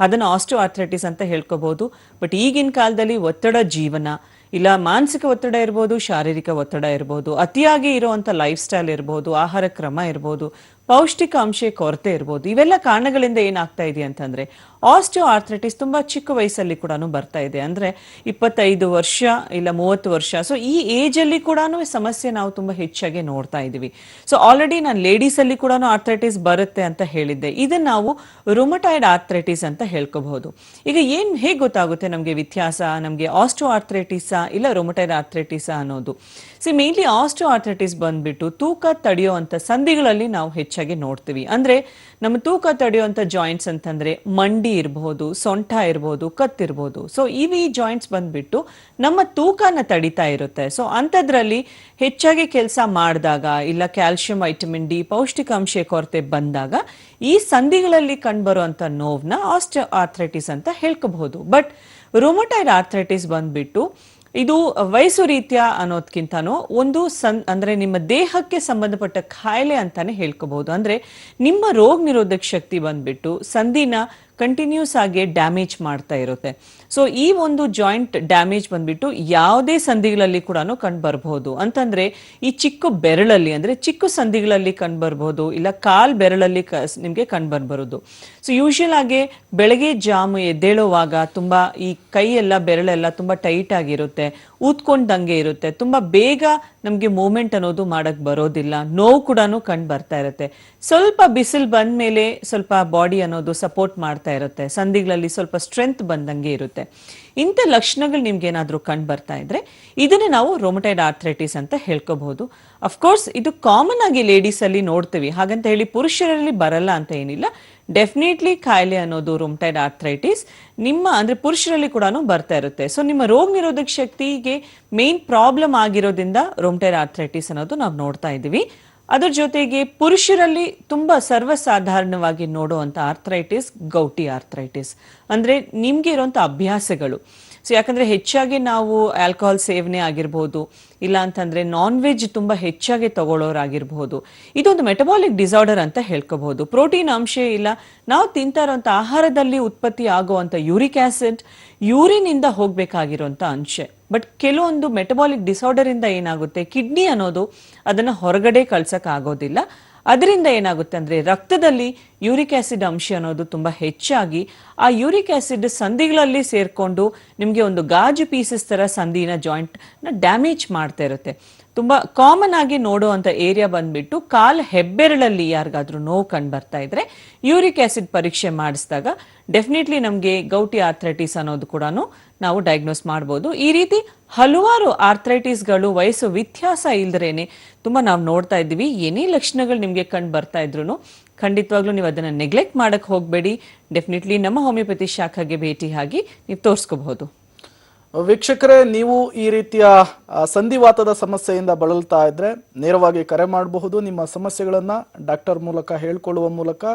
ಅದನ್ನು ಆಸ್ಟಿಯೋ ಆರ್ಥ್ರೈಟಿಸ್ ಅಂತ ಹೇಳ್ಕೋಬಹುದು. ಬಟ್ ಈಗಿನ ಕಾಲದಲ್ಲಿ ಒತ್ತಡ ಜೀವನ, ಇಲ್ಲ ಮಾನಸಿಕ ಒತ್ತಡ ಇರ್ಬೋದು, ಶಾರೀರಿಕ ಒತ್ತಡ ಇರ್ಬೋದು, ಅತಿಯಾಗಿ ಇರುವಂತ ಲೈಫ್ ಸ್ಟೈಲ್ ಇರ್ಬೋದು, ಆಹಾರ ಕ್ರಮ ಇರ್ಬೋದು, ಪೌಷ್ಟಿಕಾಂಶ ಕೊರತೆ ಇರ್ಬೋದು, ಇವೆಲ್ಲ ಕಾರಣಗಳಿಂದ ಏನಾಗ್ತಾ ಇದೆ ಅಂತಂದ್ರೆ ಆಸ್ಟಿಯೋ ಆರ್ಥ್ರೈಟಿಸ್ ತುಂಬಾ ಚಿಕ್ಕ ವಯಸ್ಸಲ್ಲಿ ಕೂಡ ಬರ್ತಾ ಇದೆ. ಅಂದ್ರೆ 25 ವರ್ಷ ಇಲ್ಲ 30 ವರ್ಷ, ಸೊ ಈ ಏಜ್ ಅಲ್ಲಿ ಕೂಡ ಸಮಸ್ಯೆ ನಾವು ತುಂಬಾ ಹೆಚ್ಚಾಗಿ ನೋಡ್ತಾ ಇದೀವಿ. ಸೊ ಆಲ್ರೆಡಿ ನಾನು ಲೇಡೀಸ್ ಅಲ್ಲಿ ಕೂಡ ಆರ್ಥ್ರೈಟಿಸ್ ಬರುತ್ತೆ ಅಂತ ಹೇಳಿದ್ದೆ. ಇದನ್ನ ನಾವು ರುಮಟಾಯ್ಡ್ ಆರ್ಥ್ರೈಟಿಸ್ ಅಂತ ಹೇಳ್ಕೋಬಹುದು. ಈಗ ಹೇಗೆ ಗೊತ್ತಾಗುತ್ತೆ ನಮಗೆ ವ್ಯತ್ಯಾಸ, ನಮಗೆ ಆಸ್ಟಿಯೋ ಆರ್ಥ್ರೈಟಿಸ್ ಇಲ್ಲ ರುಮಟಾಯ್ಡ್ ಆರ್ಥ್ರೈಟಿಸ್ ಅನ್ನೋದು? ಮೇನ್ಲಿ ಆಸ್ಟಿಯೋ ಆರ್ಥ್ರೈಟಿಸ್ ಬಂದ್ಬಿಟ್ಟು ತೂಕ ತಡೆಯುವಂತ ಸಂಧಿಗಳಲ್ಲಿ ನಾವು ಹೆಚ್ಚಾಗಿ ನೋಡ್ತೀವಿ. ಅಂದ್ರೆ ನಮ್ಮ ತೂಕ ತಡೆಯುವಂತ ಜಾಯಿಂಟ್ಸ್ ಅಂತಂದ್ರೆ ಮಂಡಿ ಇರಬಹುದು, ಸೊಂಟ ಇರಬಹುದು, ಕತ್ತಿರ್ಬೋದು. ಸೊ ಈ ಜಾಯಿಂಟ್ಸ್ ಬಂದ್ಬಿಟ್ಟು ನಮ್ಮ ತೂಕನ ತಡಿತಾ ಇರುತ್ತೆ. ಸೊ ಅಂಥದ್ರಲ್ಲಿ ಹೆಚ್ಚಾಗಿ ಕೆಲಸ ಮಾಡಿದಾಗ, ಇಲ್ಲ ಕ್ಯಾಲ್ಸಿಯಂ, ವೈಟಮಿನ್ ಡಿ, ಪೌಷ್ಟಿಕಾಂಶ ಕೊರತೆ ಬಂದಾಗ ಈ ಸಂಧಿಗಳಲ್ಲಿ ಕಂಡುಬರುವಂತ ನೋವ್ನ ಆಸ್ಟಿಯೋ ಆರ್ಥ್ರೈಟಿಸ್ ಅಂತ ಹೇಳ್ಕೋಬಹುದು. ಬಟ್ ರುಮಟಾಯ್ಡ್ ಆರ್ಥ್ರೈಟಿಸ್ ಬಂದ್ಬಿಟ್ಟು ಇದು ವಯಸ್ಸು ರೀತ್ಯ ಅನ್ನೋದ್ಕಿಂತನೂ ಒಂದು ಅಂದ್ರೆ ನಿಮ್ಮ ದೇಹಕ್ಕೆ ಸಂಬಂಧಪಟ್ಟ ಕಾಯಿಲೆ ಅಂತಾನೆ ಹೇಳ್ಕೋಬಹುದು. ಅಂದ್ರೆ ನಿಮ್ಮ ರೋಗ ನಿರೋಧಕ ಶಕ್ತಿ ಬಂದ್ಬಿಟ್ಟು ಸಂಧಿನ ಕಂಟಿನ್ಯೂಸ್ ಆಗಿ ಡ್ಯಾಮೇಜ್ ಮಾಡ್ತಾ ಇರುತ್ತೆ. ಸೊ ಈ ಒಂದು ಜಾಯಿಂಟ್ ಡ್ಯಾಮೇಜ್ ಬಂದ್ಬಿಟ್ಟು ಯಾವುದೇ ಸಂಧಿಗಳಲ್ಲಿ ಕೂಡ ಕಂಡು ಬರಬಹುದು. ಅಂತಂದ್ರೆ ಈ ಚಿಕ್ಕ ಬೆರಳಲ್ಲಿ, ಅಂದ್ರೆ ಚಿಕ್ಕ ಸಂಧಿಗಳಲ್ಲಿ ಕಂಡು ಬರಬಹುದು, ಇಲ್ಲ ಕಾಲ್ ಬೆರಳಲ್ಲಿ ನಿಮ್ಗೆ ಕಂಡು ಬರಬಹುದು. ಸೊ ಯೂಶುವಲ್ ಆಗಿ ಬೆಳಗ್ಗೆ ಜಾಮು ಎದ್ದೇಳುವಾಗ ತುಂಬಾ ಈ ಕೈ ಎಲ್ಲ ಬೆರಳೆಲ್ಲ ತುಂಬಾ ಟೈಟ್ ಆಗಿರುತ್ತೆ, ಊದ್ಕೊಂಡಂಗೆ ಇರುತ್ತೆ, ತುಂಬಾ ಬೇಗ ನಮ್ಗೆ ಮೂವ್ಮೆಂಟ್ ಅನ್ನೋದು ಮಾಡಕ್ ಬರೋದಿಲ್ಲ, ನೋವು ಕೂಡ ಕಂಡು ಬರ್ತಾ ಇರುತ್ತೆ. ಸ್ವಲ್ಪ ಬಿಸಿಲು ಬಂದ್ಮೇಲೆ ಸ್ವಲ್ಪ ಬಾಡಿ ಅನ್ನೋದು ಸಪೋರ್ಟ್ ಮಾಡ್ತಾ ಇರುತ್ತೆ, ಸಂಧಿಗಳಲ್ಲಿ ಸ್ವಲ್ಪ ಸ್ಟ್ರೆಂತ್ ಬಂದಂಗೆ ಇರುತ್ತೆ. ಇಂಥ ಲಕ್ಷಣಗಳು ನಿಮ್ಗೆ ಏನಾದ್ರೂ ಕಂಡು ಬರ್ತಾ ಇದ್ರೆ ಇದನ್ನೇ ನಾವು ರುಮಟಾಯ್ಡ್ ಆರ್ಥ್ರೈಟಿಸ್ ಅಂತ ಹೇಳ್ಕೋಬಹುದು. ಅಫ್ಕೋರ್ಸ್ ಇದು ಕಾಮನ್ ಆಗಿ ಲೇಡೀಸ್ ಅಲ್ಲಿ ನೋಡ್ತೀವಿ, ಹಾಗಂತ ಹೇಳಿ ಪುರುಷರಲ್ಲಿ ಬರಲ್ಲ ಅಂತ ಏನಿಲ್ಲ. ಡೆಫಿನೆಟ್ಲಿ ಕಾಯಿಲೆ ಅನ್ನೋದು ರುಮಟಾಯ್ಡ್ ಆರ್ಥ್ರೈಟಿಸ್ ಅಂದ್ರೆ ಪುರುಷರಲ್ಲಿ ಕೂಡ ಬರ್ತಾ ಇರುತ್ತೆ. ಸೊ ನಿಮ್ಮ ರೋಗ ನಿರೋಧಕ ಶಕ್ತಿಗೆ ಮೇನ್ ಪ್ರಾಬ್ಲಮ್ ಆಗಿರೋದ್ರಿಂದ ರುಮಟಾಯ್ಡ್ ಆರ್ಥ್ರೈಟಿಸ್ ಅನ್ನೋದು ನಾವು ನೋಡ್ತಾ ಇದೀವಿ. ಅದರ ಜೊತೆಗೆ ಪುರುಷರಲ್ಲಿ ತುಂಬಾ ಸರ್ವಸಾಧಾರಣವಾಗಿ ನೋಡುವಂತ ಆರ್ಥ್ರೈಟಿಸ್ ಗೌಟಿ ಆರ್ಥ್ರೈಟಿಸ್, ಅಂದ್ರೆ ನಿಮ್ಗೆ ಇರುವಂತ ಅಭ್ಯಾಸಗಳು. ಸೊ ಯಾಕಂದ್ರೆ ಹೆಚ್ಚಾಗಿ ನಾವು ಆಲ್ಕೋಹಾಲ್ ಸೇವನೆ ಆಗಿರ್ಬೋದು, ಇಲ್ಲ ಅಂತಂದ್ರೆ ನಾನ್ ವೆಜ್ ತುಂಬಾ ಹೆಚ್ಚಾಗಿ ತಗೊಳ್ಳೋರಾಗಿರ್ಬಹುದು, ಇದೊಂದು ಮೆಟಬಾಲಿಕ್ ಡಿಸಾರ್ಡರ್ ಅಂತ ಹೇಳ್ಕೋಬಹುದು. ಪ್ರೋಟೀನ್ ಅಂಶ ಇಲ್ಲ, ನಾವು ತಿಂತಾ ಇರುವಂತ ಆಹಾರದಲ್ಲಿ ಉತ್ಪತ್ತಿ ಆಗುವಂತ ಯೂರಿಕ್ ಆಸಿಡ್ ಯೂರಿನ್ ಇಂದ ಹೋಗ್ಬೇಕಾಗಿರುವಂತ ಅಂಶ. ಬಟ್ ಕೆಲವೊಂದು ಮೆಟಬಾಲಿಕ್ ಡಿಸಾರ್ಡರ್ ಇಂದ ಏನಾಗುತ್ತೆ, ಕಿಡ್ನಿ ಅನ್ನೋದು ಅದನ್ನ ಹೊರಗಡೆ ಕಳ್ಸಕ್ ಆಗೋದಿಲ್ಲ. ಅದರಿಂದ ಏನಾಗುತ್ತೆ ಅಂದ್ರೆ ರಕ್ತದಲ್ಲಿ ಯೂರಿಕ್ ಆಸಿಡ್ ಅಂಶ ಅನ್ನೋದು ತುಂಬಾ ಹೆಚ್ಚಾಗಿ ಆ ಯೂರಿಕ್ ಆಸಿಡ್ ಸಂಧಿಗಳಲ್ಲಿ ಸೇರ್ಕೊಂಡು ನಿಮ್ಗೆ ಒಂದು ಗಾಜು ಪೀಸಸ್ ತರ ಸಂಧಿನ ಜಾಯಿಂಟ್ ನ ಡ್ಯಾಮೇಜ್ ಮಾಡ್ತಾ ಇರುತ್ತೆ. ತುಂಬಾ ಕಾಮನ್ ಆಗಿ ನೋಡುವಂತ ಏರಿಯಾ ಬಂದ್ಬಿಟ್ಟು ಕಾಲ್ ಹೆಬ್ಬೆರಳಲ್ಲಿ ಯಾರಿಗಾದ್ರೂ ನೋವು ಕಂಡು ಬರ್ತಾ ಇದ್ರೆ ಯೂರಿಕ್ ಆಸಿಡ್ ಪರೀಕ್ಷೆ ಮಾಡಿಸಿದಾಗ ಡೆಫಿನೆಟ್ಲಿ ನಮಗೆ ಗೌಟಿ ಆರ್ಥ್ರೈಟಿಸ್ ಅನ್ನೋದು ಕೂಡ ನಾವು ಡಯಾಗ್ನೋಸ್ ಮಾಡಬಹುದು. ಈ ರೀತಿ ಹಲವಾರು ಆರ್ಥ್ರೈಟಿಸ್ಗಳು ವಯಸ್ಸು ವ್ಯತ್ಯಾಸ ಇಲ್ದರೇನೆ ತುಂಬಾ ನಾವು ನೋಡ್ತಾ ಇದ್ದೀವಿ. ಏನೇ ಲಕ್ಷಣಗಳು ನಿಮಗೆ ಕಂಡು ಬರ್ತಾ ಇದ್ರು ಖಂಡಿತವಾಗ್ಲೂ ನೀವು ಅದನ್ನ ನೆಗ್ಲೆಕ್ಟ್ ಮಾಡಕ್ ಹೋಗಬೇಡಿ. ಡೆಫಿನೆಟ್ಲಿ ನಮ್ಮ ಹೋಮಿಯೋಪತಿ ಶಾಖೆಗೆ ಭೇಟಿಯಾಗಿ ನೀವು ತೋರಿಸ್ಕೋಬಹುದು. ವೀಕ್ಷಕರೇ, ನೀವು ಈ ರೀತಿಯ ಸಂಧಿವಾತದ ಸಮಸ್ಯೆಯಿಂದ ಬಳಲ್ತಾ ಇದ್ರೆ ನೇರವಾಗಿ ಕರೆ ಮಾಡಬಹುದು. ನಿಮ್ಮ ಸಮಸ್ಯೆಗಳನ್ನ ಡಾಕ್ಟರ್ ಮೂಲಕ ಹೇಳ್ಕೊಳ್ಳುವ ಮೂಲಕ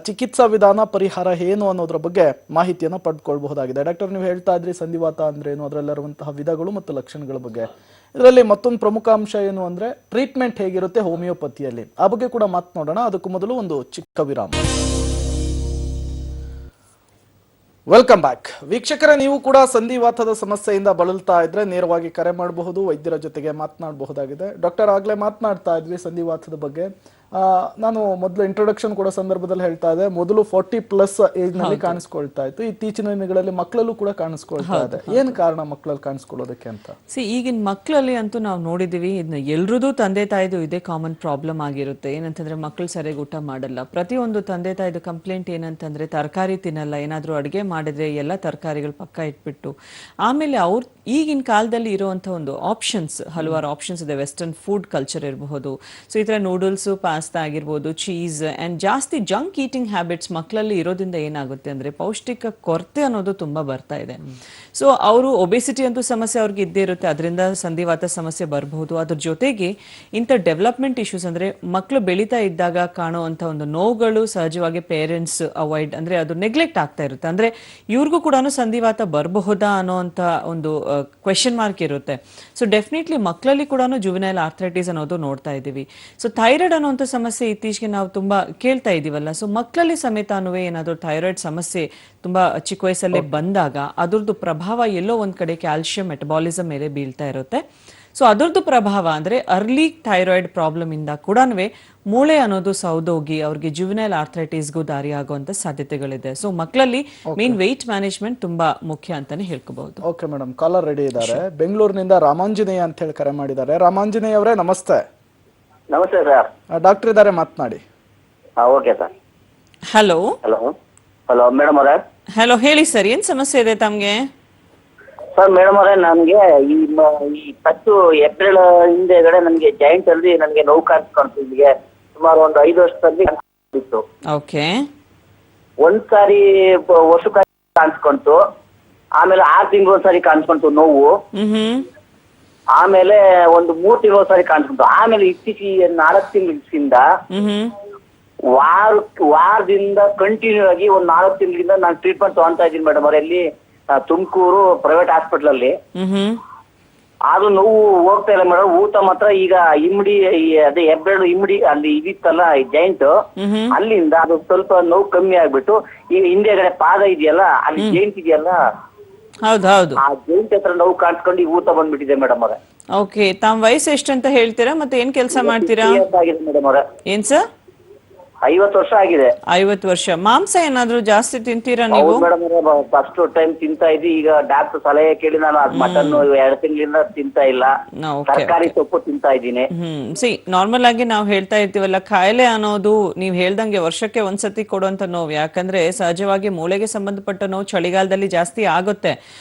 ಚಿಕಿತ್ಸಾ ವಿಧಾನ, ಪರಿಹಾರ ಏನು ಅನ್ನೋದ್ರ ಬಗ್ಗೆ ಮಾಹಿತಿಯನ್ನು ಪಡ್ಕೊಳ್ಬಹುದಾಗಿದೆ. ಡಾಕ್ಟರ್, ನೀವು ಹೇಳ್ತಾ ಇದ್ರಿ ಸಂಧಿವಾತ ಅಂದ್ರೇನು, ಅದರಲ್ಲಿರುವಂತಹ ವಿಧಗಳು ಮತ್ತು ಲಕ್ಷಣಗಳ ಬಗ್ಗೆ. ಇದರಲ್ಲಿ ಮತ್ತೊಂದು ಪ್ರಮುಖ ಅಂಶ ಏನು ಅಂದ್ರೆ ಟ್ರೀಟ್ಮೆಂಟ್ ಹೇಗಿರುತ್ತೆ ಹೋಮಿಯೋಪತಿಯಲ್ಲಿ, ಆ ಬಗ್ಗೆ ಕೂಡ ಮಾತನಾಡೋಣ. ಅದಕ್ಕೂ ಮೊದಲು ಒಂದು ಚಿಕ್ಕ ವಿರಾಮ. ವೆಲ್ಕಮ್ ಬ್ಯಾಕ್ ವೀಕ್ಷಕರೇ, ನೀವು ಕೂಡ ಸಂಧಿವಾತದ ಸಮಸ್ಯೆಯಿಂದ ಬಳಲ್ತಾ ಇದ್ರೆ ನೇರವಾಗಿ ಕರೆ ಮಾಡಬಹುದು, ವೈದ್ಯರ ಜೊತೆಗೆ ಮಾತನಾಡಬಹುದಾಗಿದೆ. ಡಾಕ್ಟರ್, ಆಗ್ಲೇ ಮಾತನಾಡ್ತಾ ಇದ್ವಿ ಸಂಧಿವಾತದ ಬಗ್ಗೆ. ನಾನು ಮೊದಲು ಇಂಟ್ರೊಡಕ್ಷನ್ ಕೊಡೋ ಸಂದರ್ಭದಲ್ಲಿ ಹೇಳ್ತಾ ಇದ್ದೆ, ಮೊದಲು 40+ ಏಜ್ ನಲ್ಲಿ ಕಾಣಿಸ್ಕೊಳ್ತಾ ಇತ್ತು, ಇತ್ತೀಚಿನ ದಿನಗಳಲ್ಲಿ ಮಕ್ಕಳಲ್ಲೂ ಕೂಡ ಕಾಣಿಸ್ಕೊಳ್ತಾ ಇದೆ. ಏನ್ ಕಾರಣ ಮಕ್ಕಳಲ್ಲಿ ಕಾಣಿಸ್ಕೊಳ್ಳೋದಕ್ಕೆ ಅಂತ? ಈಗಿನ ಮಕ್ಕಳಲ್ಲಿ ಅಂತೂ ನಾವು ನೋಡಿದೀವಿ, ಇದನ್ನ ಎಲ್ರದ್ದು ತಂದೆ ತಾಯಿದು ಇದೇ ಕಾಮನ್ ಪ್ರಾಬ್ಲಮ್ ಆಗಿರುತ್ತೆ. ಏನಂತಂದ್ರೆ ಮಕ್ಕಳು ಸರಿಯಾಗಿ ಊಟ ಮಾಡಲ್ಲ. ಪ್ರತಿಯೊಂದು ತಂದೆ ತಾಯಿದು ಕಂಪ್ಲೇಂಟ್ ಏನಂತಂದ್ರೆ ತರಕಾರಿ ತಿನ್ನಲ್ಲ, ಏನಾದ್ರೂ ಅಡುಗೆ ಮಾಡಿದ್ರೆ ಎಲ್ಲ ತರಕಾರಿಗಳು ಪಕ್ಕ ಇಟ್ಬಿಟ್ಟು. ಆಮೇಲೆ ಅವ್ರು ಈಗಿನ ಕಾಲದಲ್ಲಿ ಇರುವಂತ ಒಂದು ಆಪ್ಷನ್ಸ್, ಹಲವಾರು ಆಪ್ಷನ್ಸ್ ಇದೆ. ವೆಸ್ಟರ್ನ್ ಫುಡ್ ಕಲ್ಚರ್ ಇರಬಹುದು, ಸೊ ಈ ತರ ನೂಡಲ್ಸ್, ಪಾಸ್ತಾ ಆಗಿರ್ಬೋದು, ಚೀಸ್ ಅಂಡ್ ಜಾಸ್ತಿ ಜಂಕ್ ಈಟಿಂಗ್ ಹ್ಯಾಬಿಟ್ಸ್ ಮಕ್ಕಳಲ್ಲಿ ಇರೋದ್ರಿಂದ ಏನಾಗುತ್ತೆ ಅಂದ್ರೆ ಪೌಷ್ಟಿಕ ಕೊರತೆ ಅನ್ನೋದು ತುಂಬಾ ಬರ್ತಾ ಇದೆ. ಸೊ ಅವರು ಒಬೆಸಿಟಿ ಅಂತೂ ಸಮಸ್ಯೆ ಅವ್ರಿಗೆ ಇದ್ದೇ ಇರುತ್ತೆ, ಅದರಿಂದ ಸಂಧಿವಾತ ಸಮಸ್ಯೆ ಬರಬಹುದು. ಅದ್ರ ಜೊತೆಗೆ ಇಂಥ ಡೆವಲಪ್ಮೆಂಟ್ ಇಶ್ಯೂಸ್ ಅಂದ್ರೆ ಮಕ್ಕಳು ಬೆಳೀತಾ ಇದ್ದಾಗ ಕಾಣುವಂತ ಒಂದು ನೋವುಗಳು ಸಹಜವಾಗಿ ಪೇರೆಂಟ್ಸ್ ಅವಾಯ್ಡ್, ಅಂದ್ರೆ ಅದು ನೆಗ್ಲೆಕ್ಟ್ ಆಗ್ತಾ ಇರುತ್ತೆ. ಅಂದ್ರೆ ಇವ್ರಿಗೂ ಕೂಡ ಸಂಧಿವಾತ ಬರಬಹುದಾ ಅನ್ನೋಂಥ ಒಂದು ಕ್ವೆಶನ್ ಮಾರ್ಕ್ ಇರುತ್ತೆ. ಸೊ ಡೆಫಿನೆಟ್ಲಿ ಮಕ್ಕಳಲ್ಲಿ ಕೂಡ ಜುವೆನೈಲ್ ಆರ್ಥ್ರೈಟಿಸ್ ಅನ್ನೋದು ನೋಡ್ತಾ ಇದ್ದೀವಿ. ಸೊ ಥೈರಾಯ್ಡ್ ಅನ್ನುವಂಥ ಸಮಸ್ಯೆ ಇತ್ತೀಚೆಗೆ ನಾವು ತುಂಬಾ ಕೇಳ್ತಾ ಇದೀವಲ್ಲ, ಸೊ ಮಕ್ಕಳಲ್ಲಿ ಸಮೇತ ಏನಾದರೂ ಥೈರಾಯ್ಡ್ ಸಮಸ್ಯೆ ತುಂಬಾ ಚಿಕ್ಕ ವಯಸ್ಸಲ್ಲೇ ಬಂದಾಗ ಅದರದ್ದು ಪ್ರಭಾವ ಎಲ್ಲೋ ಒಂದ್ ಕಡೆ ಕ್ಯಾಲ್ಸಿಯಂ ಮೆಟಬಾಲಿಸಮ್ ಮೇಲೆ ಬೀಳ್ತಾ ಇರುತ್ತೆ. ಸೊ ಅದರದ್ದು ಪ್ರಭಾವ ಅಂದ್ರೆ ಅರ್ಲಿ ಥೈರಾಯ್ಡ್ ಪ್ರಾಬ್ಲಮ್ ಇಂದ ಕೂಡ ಮೂಳೆ ಅನ್ನೋದು ಸೌದೋಗಿ ಅವ್ರಿಗೆ ಜುವೆನೈಲ್ ಆರ್ಥ್ರೈಟಿಸ್ಗೂ ದಾರಿ ಆಗುವಂತ ಸಾಧ್ಯತೆಗಳಿದೆ. ಸೊ ಮಕ್ಕಳಲ್ಲಿ ಮೇನ್ ವೆಯ್ಟ್ ಮ್ಯಾನೇಜ್ಮೆಂಟ್ ತುಂಬಾ ಮುಖ್ಯ ಅಂತಾನೆ ಹೇಳ್ಕೋಬಹುದು. ಓಕೆ ಮೇಡಮ್, ಕಾಲರ್ ರೆಡಿ ಇದ್ದಾರೆ. ಬೆಂಗಳೂರಿನಿಂದ ರಾಮಾಂಜನೇಯ ಅಂತ ಹೇಳಿ ಕರೆ ಮಾಡಿದ್ದಾರೆ. ರಾಮಾಂಜನೇಯ ಅವರೇ ನಮಸ್ತೆ. ನಮಸ್ತೆ ಸರ್. ಡಾಕ್ಟರ್ ಇದ್ದಾರೆ, ಮಾತನಾಡಿ. Okay sir. Hello hello hello madam ಅವರೇ. ಹಲೋ, ಹೇಳಿ ಸರ್, ಏನ್ ಸಮಸ್ಯೆ ಇದೆ ತಮ್ಗೆ? ಸರ್ ಮೇಡಮ್ ಅವರೇ, ನನಗೆ ಈ ಪತ್ತು ಏಪ್ರಿಲ್ ಹಿಂದೆಗಡೆ ನನಗೆ ಜಾಯಿಂಟ್ ಅಲ್ಲಿ ನನಗೆ ನೋವು ಕಾಣಿಸ್ಕೊಂತು. ಇಲ್ಲಿಗೆ ಸುಮಾರು ಒಂದು 5 ವರ್ಷದಲ್ಲಿ ಇತ್ತು. ಓಕೆ. ಒಂದ್ಸಾರಿ ವರ್ಷಕ್ಕೆ ಕಾಣಿಸ್ಕೊಂತು, ಆಮೇಲೆ 6 ತಿಂಗಳು ಒಂದ್ಸಾರಿ ಕಾಣಿಸ್ಕೊಂತು ನೋವು, ಆಮೇಲೆ ಒಂದು 3 ತಿಂಗಳು ಒಂದ್ಸಾರಿ ಕಾಣಿಸ್ಕೊಂತು. ಆಮೇಲೆ ಇತ್ತೀಚೆಗೆ 4 ತಿಂಗಳಿಂದ ವಾರದಿಂದ ಕಂಟಿನ್ಯೂ ಆಗಿ ಒಂದು 4 ತಿಂಗಳಿಂದ ನಾನು ಟ್ರೀಟ್ಮೆಂಟ್ ತಗೊಂತಾ ಇದ್ದೀನಿ ಮೇಡಮ್ ಅವರೇ. ಇಲ್ಲಿ ತುಮಕೂರು ಪ್ರೈವೇಟ್ ಹಾಸ್ಪಿಟಲ್ ಅಲ್ಲಿ. ಅದು ನೋವು ಹೋಗ್ತಾ ಇಲ್ಲ ಮೇಡಮ್. ಊಟ ಮಾತ್ರ ಈಗ ಇಮ್ಡಿ, ಅದೇ ಹೆಬ್ಬೆರಳು ಇಮ್ಡಿ ಅಲ್ಲಿ ಇದಿತ್ತಲ್ಲ ಜಾಯಿಂಟ್, ಅಲ್ಲಿಂದ ಅದು ಸ್ವಲ್ಪ ನೋವು ಕಮ್ಮಿ ಆಗ್ಬಿಟ್ಟು ಈಗ ಹಿಂದೆಗಡೆ ಪಾದ ಇದೆಯಲ್ಲ, ಅಲ್ಲಿ ಜಾಯಿಂಟ್ ಇದೆಯಲ್ಲ, ಹೌದೌದು, ಆ ಜಾಯಿಂಟ್ ಹತ್ರ ನೋವು ಕಾಣಿಸ್ಕೊಂಡು ಈಗ ಊಟ ಬಂದ್ಬಿಟ್ಟಿದೆ ಮೇಡಮ್ ಅವರೇ. ಓಕೆ. ತಮ್ಮ ವಯಸ್ಸು ಎಷ್ಟು ಅಂತ ಹೇಳ್ತೀರಾ, ಮತ್ತೆ ಏನ್ ಕೆಲಸ ಮಾಡ್ತೀರಾ? ಆಗಿದೆ ಮೇಡಮ್ ಅವರೇ. ಏನ್ ಸರ್? 50 ವರ್ಷ ಆಗಿದೆ. 50 ವರ್ಷ. ಮಾಂಸ ಏನಾದ್ರೂ ಜಾಸ್ತಿ ತಿಂತೀರಾ ನೀವು? ಮೇಡಮ್ ಫಸ್ಟ್ ಟೈಮ್ ತಿಂತಾ ಇದ್ವಿ. ಈಗ ಡಾಕ್ಟರ್ ಸಲಹೆ ಕೇಳಿ ನಾನು ಅದ್ ಮಟನ್ 2 ತಿಂಗಳಿಂದ ತಿಂತಾ ಇಲ್ಲ. ತರಕಾರಿ ಸೊಪ್ಪು ತಿಂತಾ ಇದ್ದೀನಿ. ನಾರ್ಮಲ್ ಆಗಿ ನಾವು ಹೇಳ್ತಾ ಇರ್ತೀವಲ್ಲ, ಕಾಯಿಲೆ ಅನ್ನೋದು ನೀವ್ ಹೇಳ್ದಂಗೆ ವರ್ಷಕ್ಕೆ ಒಂದ್ಸತಿ ಕೊಡುವಂತ ನೋವು. ಯಾಕಂದ್ರೆ ಸಹಜವಾಗಿ ಮೂಳೆಗೆ ಸಂಬಂಧಪಟ್ಟ ನೋವು ಚಳಿಗಾಲದಲ್ಲಿ ಜಾಸ್ತಿ ಆಗುತ್ತೆ.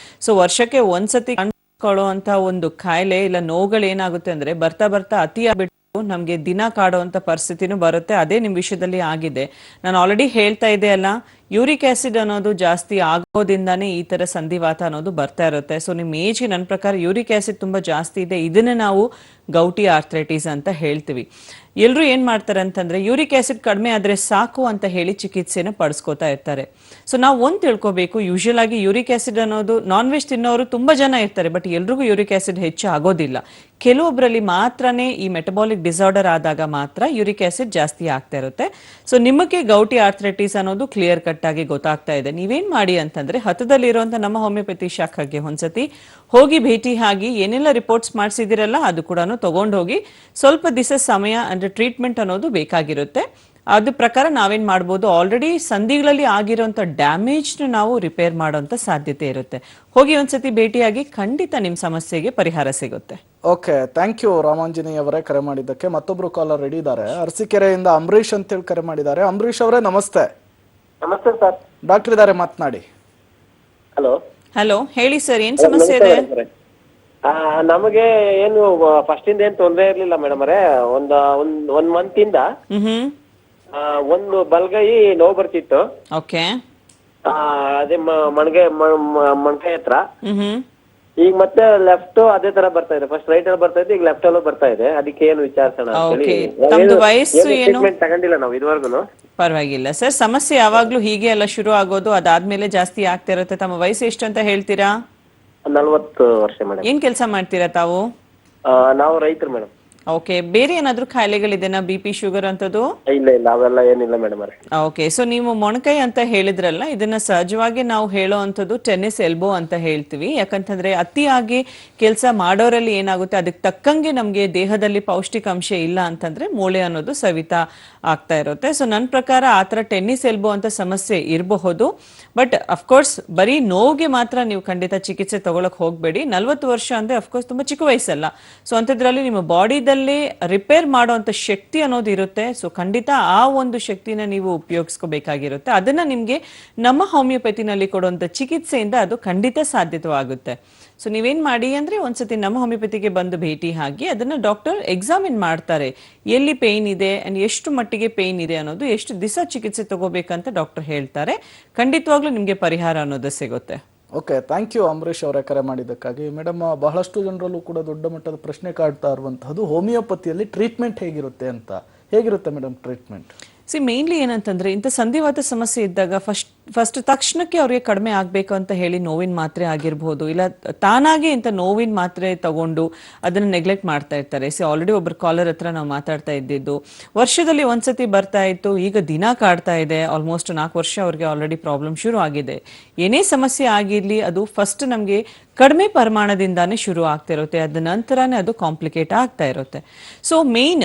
ಸೊ ವರ್ಷಕ್ಕೆ ಒಂದ್ಸತಿ ಕಾಣಿಸ್ಕೊಳ್ಳುವಂತ ಒಂದು ಕಾಯಿಲೆ ಇಲ್ಲ ನೋವುಗಳು ಏನಾಗುತ್ತೆ ಅಂದ್ರೆ ಬರ್ತಾ ಬರ್ತಾ ಅತಿ ಆಗ್ಬಿಟ್ಟು ನಮ್ಗೆ ದಿನ ಕಾಡುವಂತ ಪರಿಸ್ಥಿತಿನೂ ಬರುತ್ತೆ. ಅದೇ ನಿಮ್ ವಿಷಯದಲ್ಲಿ ಆಗಿದೆ. ನಾನು ಆಲ್ರೆಡಿ ಹೇಳ್ತಾ ಇದ್ದೆ ಅಲ್ಲ, ಯೂರಿಕ್ ಆಸಿಡ್ ಅನ್ನೋದು ಜಾಸ್ತಿ ಆಗೋದ್ರಿಂದಾನೇ ಈ ತರ ಸಂಧಿವಾತ ಅನ್ನೋದು ಬರ್ತಾ ಇರುತ್ತೆ. ಸೊ ನಿಮ್ ಏಜ್ ನನ್ನ ಪ್ರಕಾರ ಯೂರಿಕ್ ಆಸಿಡ್ ತುಂಬಾ ಜಾಸ್ತಿ ಇದೆ. ಇದನ್ನ ನಾವು ಗೌಟಿ ಆರ್ಥ್ರೈಟಿಸ್ ಅಂತ ಹೇಳ್ತೀವಿ. ಎಲ್ರು ಏನ್ ಮಾಡ್ತಾರೆ ಅಂತಂದ್ರೆ ಯೂರಿಕ್ ಆಸಿಡ್ ಕಡಿಮೆ ಆದ್ರೆ ಸಾಕು ಅಂತ ಹೇಳಿ ಚಿಕಿತ್ಸೆನ ಪಡಿಸ್ಕೋತಾ ಇರ್ತಾರೆ. ಸೊ ನಾವು ಒಂದ್ ತಿಳ್ಕೊಬೇಕು, ಯೂಶುವಲ್ ಆಗಿ ಯೂರಿಕ್ ಆಸಿಡ್ ಅನ್ನೋದು ನಾನ್ ವೆಜ್ ತಿನ್ನೋರು ತುಂಬಾ ಜನ ಇರ್ತಾರೆ, ಬಟ್ ಎಲ್ರಿಗೂ ಯೂರಿಕ್ ಆಸಿಡ್ ಹೆಚ್ಚು ಆಗೋದಿಲ್ಲ. ಕೆಲವೊಬ್ಬರಲ್ಲಿ ಮಾತ್ರನೇ ಈ ಮೆಟಬಾಲಿಕ್ ಡಿಸಾರ್ಡರ್ ಆದಾಗ ಮಾತ್ರ ಯೂರಿಕ್ ಆಸಿಡ್ ಜಾಸ್ತಿ ಆಗ್ತಾ ಇರುತ್ತೆ. ಸೊ ನಿಮಗೆ ಗೌಟಿ ಆರ್ಥ್ರೈಟಿಸ್ ಅನ್ನೋದು ಕ್ಲಿಯರ್ ಕಟ್ ಆಗಿ ಗೊತ್ತಾಗ್ತಾ ಇದೆ. ನೀವೇನ್ ಮಾಡಿ ಅಂತಂದ್ರೆ ಹತ್ತದಲ್ಲಿರುವಂತ ನಮ್ಮ ಹೋಮಿಯೋಪತಿ ಶಾಖೆಗೆ ಒಂದ್ಸತಿ ಹೋಗಿ ಭೇಟಿ ಆಗಿ ಏನೆಲ್ಲ ರಿಪೋರ್ಟ್ಸ್ ಮಾಡಿಸಿದಿರಲ್ಲ ಅದು ಕೂಡ ತಗೊಂಡು ಹೋಗಿ ಸ್ವಲ್ಪ ದಿವಸ ಸಮಯ ಅಂದ್ರೆ ಟ್ರೀಟ್ಮೆಂಟ್ ಅನ್ನೋದು ಬೇಕಾಗಿರುತ್ತೆ. ಅದ್ರ ಪ್ರಕಾರ ನಾವೇನ್ ಮಾಡ್ಬೋದು, ಆಲ್ರೆಡಿ ಸಂಧಿಗಳಲ್ಲಿ ಆಗಿರೋಂಥ ಡ್ಯಾಮೇಜ್ ನಾವು ರಿಪೇರ್ ಮಾಡೋಂಥ ಸಾಧ್ಯತೆ ಇರುತ್ತೆ. ಹೋಗಿ ಒಂದ್ಸತಿ ಭೇಟಿಯಾಗಿ ಖಂಡಿತ ನಿಮ್ಮ ಸಮಸ್ಯೆಗೆ ಪರಿಹಾರ ಸಿಗುತ್ತೆ. ಓಕೆ, ಥ್ಯಾಂಕ್ ಯು ರಾಮಾಂಜನಿ ಅವರೇ ಕರೆ ಮಾಡಿದ್ದಕ್ಕೆ. ಮತ್ತೊಬ್ರು ಕಾಲರ್ ರೆಡಿ ಇದ್ದಾರೆ. ಅರಸೀಕೆರೆಯಿಂದ ಅಂಬರೀಶ್ ಅಂತೇಳಿ ಕರೆ ಮಾಡಿದ್ದಾರೆ. ಅಂಬರೀಶ್ ಅವರೇ ನಮಸ್ತೆ. ನಮಸ್ತೆ ಸರ್. ಡಾಕ್ಟರ್ ಇದ್ದಾರೆ, ಮಾತನಾಡಿ. ಹಲೋ ಹಲೋ, ಹೇಳಿ ಸರ್, ಏನ್ ಸಮಸ್ಯೆ ಇದೆ? ನಮಗೆ ಏನು ಫಸ್ಟ್ ಇಂದ ಏನ್ ತೊಂದರೆ ಇರ್ಲಿಲ್ಲ ಮೇಡಮ್ ಅವರೇ. ಒಂದ್ ಮಂತ್ ಇಂದ ಒಂದು ಬಲ್ಗೈ ನೋವು ಬರ್ತಿತ್ತು. ಓಕೆ. ಅದೇ ಮಣ್ಕೈ ಹತ್ರ. ಈಗ ಮತ್ತೆ ಲೆಫ್ಟ್ ಅದೇ ತರ ಬರ್ತಾ ಇದೆ. ಫಸ್ಟ್ ರೈಟ್ ಅಲ್ಲಿ ಬರ್ತಾ ಇದೆ, ಈಗ ಲೆಫ್ಟ್ ಅಲ್ಲೂ ಬರ್ತಾ ಇದೆ. ಅದಕ್ಕೆ ಏನು ವಿಚಾರಿಸೋಣ ಅಂತ ಹೇಳಿ. ತಮ್ದು ವಯಸ್ಸು ಏನು? ಟ್ರೀಟ್ಮೆಂಟ್ ತಗೊಂಡಿಲ್ಲ ನಾವು ಇದುವರೆಗೂ. ಪರವಾಗಿಲ್ಲ ಸರ್, ಸಮಸ್ಯೆ ಯಾವಾಗ್ಲೂ ಹೀಗೆ ಎಲ್ಲ ಶುರು ಆಗೋದು, ಅದಾದ್ಮೇಲೆ ಜಾಸ್ತಿ ಆಗ್ತಾ ಇರುತ್ತೆ. ತಮ್ಮ ವಯಸ್ಸು ಎಷ್ಟು ಅಂತ ಹೇಳ್ತೀರಾ? 40 ವರ್ಷ ಮೇಡಮ್. ಏನ್ ಕೆಲಸ ಮಾಡ್ತೀರಾ ತಾವು? ನಾವು ರೈತರು ಮೇಡಮ್. ಓಕೆ, ಬೇರೆ ಏನಾದ್ರೂ ಕಾಯಿಲೆಗಳಿದೆನಾ? BP, ಶುಗರ್ ಅಂತದ್ದು? ಇಲ್ಲ ಅವೆಲ್ಲ ಏನಿಲ್ಲ ಮೇಡಮ್ ಅವರೇ. ಓಕೆ, ಸೊ ನೀವು ಮೊಣಕೈ ಅಂತ ಹೇಳಿದ್ರಲ್ಲ, ಇದನ್ನ ಸಹಜವಾಗಿ ನಾವು ಹೇಳೋ ಅಂಥದ್ದು ಟೆನ್ನಿಸ್ ಎಲ್ಬೋ ಅಂತ ಹೇಳ್ತೀವಿ. ಯಾಕಂತಂದ್ರೆ ಅತಿಯಾಗಿ ಕೆಲಸ ಮಾಡೋರಲ್ಲಿ ಏನಾಗುತ್ತೆ, ಅದಕ್ಕೆ ತಕ್ಕಂಗೆ ನಮಗೆ ದೇಹದಲ್ಲಿ ಪೌಷ್ಟಿಕಾಂಶ ಇಲ್ಲ ಅಂತಂದ್ರೆ ಮೂಳೆ ಅನ್ನೋದು ಸವಿತಾ ಆಗ್ತಾ ಇರುತ್ತೆ. ಸೊ ನನ್ನ ಪ್ರಕಾರ ಆ ಥರ ಟೆನ್ನಿಸ್ ಎಲ್ಬೋ ಅಂತ ಸಮಸ್ಯೆ ಇರಬಹುದು. ಬಟ್ ಅಫ್ಕೋರ್ಸ್ ಬರೀ ನೋವಿಗೆ ಮಾತ್ರ ನೀವು ಖಂಡಿತ ಚಿಕಿತ್ಸೆ ತಗೊಳಕ್ ಹೋಗ್ಬೇಡಿ. 40 ವರ್ಷ ಅಂದ್ರೆ ಅಫ್ಕೋರ್ಸ್ ತುಂಬಾ ಚಿಕ್ಕ ವಯಸ್ಸಲ್ಲ. ಸೊ ಅಂಥದ್ರಲ್ಲಿ ನಿಮ್ಮ ಬಾಡಿದಲ್ಲಿ ರಿಪೇರ್ ಮಾಡುವಂತ ಶಕ್ತಿ ಅನ್ನೋದು ಇರುತ್ತೆ. ಸೊ ಖಂಡಿತ ಆ ಒಂದು ಶಕ್ತಿನ ನೀವು ಉಪಯೋಗಿಸ್ಕೋಬೇಕಾಗಿರುತ್ತೆ. ಅದನ್ನ ನಿಮ್ಗೆ ನಮ್ಮ ಹೋಮಿಯೋಪತಿನಲ್ಲಿ ಕೊಡುವಂತ ಚಿಕಿತ್ಸೆಯಿಂದ ಅದು ಖಂಡಿತ ಸಾಧ್ಯವಾಗುತ್ತೆ. ಸೊ ನೀವೇನ್ ಮಾಡಿ ಅಂದ್ರೆ ಒಂದ್ಸತಿ ನಮ್ಮ ಹೋಮಿಯೋಪತಿಗೆ ಬಂದು ಭೇಟಿ ಆಗಿ ಅದನ್ನ ಡಾಕ್ಟರ್ ಎಕ್ಸಾಮಿನ್ ಮಾಡ್ತಾರೆ. ಎಲ್ಲಿ ಪೇನ್ ಇದೆ ಅಂಡ್ ಎಷ್ಟು ಮಟ್ಟಿಗೆ ಪೇನ್ ಇದೆ ಅನ್ನೋದು, ಎಷ್ಟು ದಿವಸ ಚಿಕಿತ್ಸೆ ತಗೋಬೇಕಂತ ಡಾಕ್ಟರ್ ಹೇಳ್ತಾರೆ. ಖಂಡಿತವಾಗ್ಲೂ ನಿಮ್ಗೆ ಪರಿಹಾರ ಅನ್ನೋದು ಸಿಗುತ್ತೆ. ಓಕೆ, ಥ್ಯಾಂಕ್ ಯು ಅಂಬರೀಶ್ ಅವರೇ ಕರೆ ಮಾಡಿದ್ದಕ್ಕಾಗಿ. ಮೇಡಮ್, ಬಹಳಷ್ಟು ಜನರಲ್ಲೂ ಕೂಡ ದೊಡ್ಡ ಮಟ್ಟದ ಪ್ರಶ್ನೆ ಕಾಡ್ತಾ ಇರುವಂತಹದ್ದು ಹೋಮಿಯೋಪತಿಯಲ್ಲಿ ಟ್ರೀಟ್ಮೆಂಟ್ ಹೇಗಿರುತ್ತೆ ಅಂತ. ಹೇಗಿರುತ್ತೆ ಮೇಡಮ್ ಟ್ರೀಟ್ಮೆಂಟ್? ಮೇನ್ಲಿ ಏನಂತಂದ್ರೆ, ಇಂಥ ಸಂಧಿವಾತ ಸಮಸ್ಯೆ ಇದ್ದಾಗ ಫಸ್ಟ್ ತಕ್ಷಣಕ್ಕೆ ಅವ್ರಿಗೆ ಕಡಿಮೆ ಆಗ್ಬೇಕು ಅಂತ ಹೇಳಿ ನೋವಿನ ಮಾತ್ರೆ ಆಗಿರ್ಬೋದು, ಇಲ್ಲ ತಾನಾಗೆ ಇಂಥ ನೋವಿನ ಮಾತ್ರೆ ತಗೊಂಡು ಅದನ್ನ ನೆಗ್ಲೆಕ್ಟ್ ಮಾಡ್ತಾ ಇರ್ತಾರೆ. ಆಲ್ರೆಡಿ ಒಬ್ರು ಕಾಲರ್ ಹತ್ರ ನಾವು ಮಾತಾಡ್ತಾ ಇದ್ದಿದ್ದು, ವರ್ಷದಲ್ಲಿ ಒಂದ್ಸತಿ ಬರ್ತಾ ಇತ್ತು, ಈಗ ದಿನ ಕಾಡ್ತಾ ಇದೆ. ಆಲ್ಮೋಸ್ಟ್ 4 ವರ್ಷ ಅವ್ರಿಗೆ ಆಲ್ರೆಡಿ ಪ್ರಾಬ್ಲಮ್ ಶುರು ಆಗಿದೆ. ಏನೇ ಸಮಸ್ಯೆ ಆಗಿರ್ಲಿ, ಅದು ಫಸ್ಟ್ ನಮಗೆ ಕಡಿಮೆ ಪ್ರಮಾಣದಿಂದಾನೇ ಶುರು ಆಗ್ತಾ ಇರುತ್ತೆ, ಅದ ನಂತರನೇ ಅದು ಕಾಂಪ್ಲಿಕೇಟ್ ಆಗ್ತಾ ಇರುತ್ತೆ. ಸೊ ಮೇನ್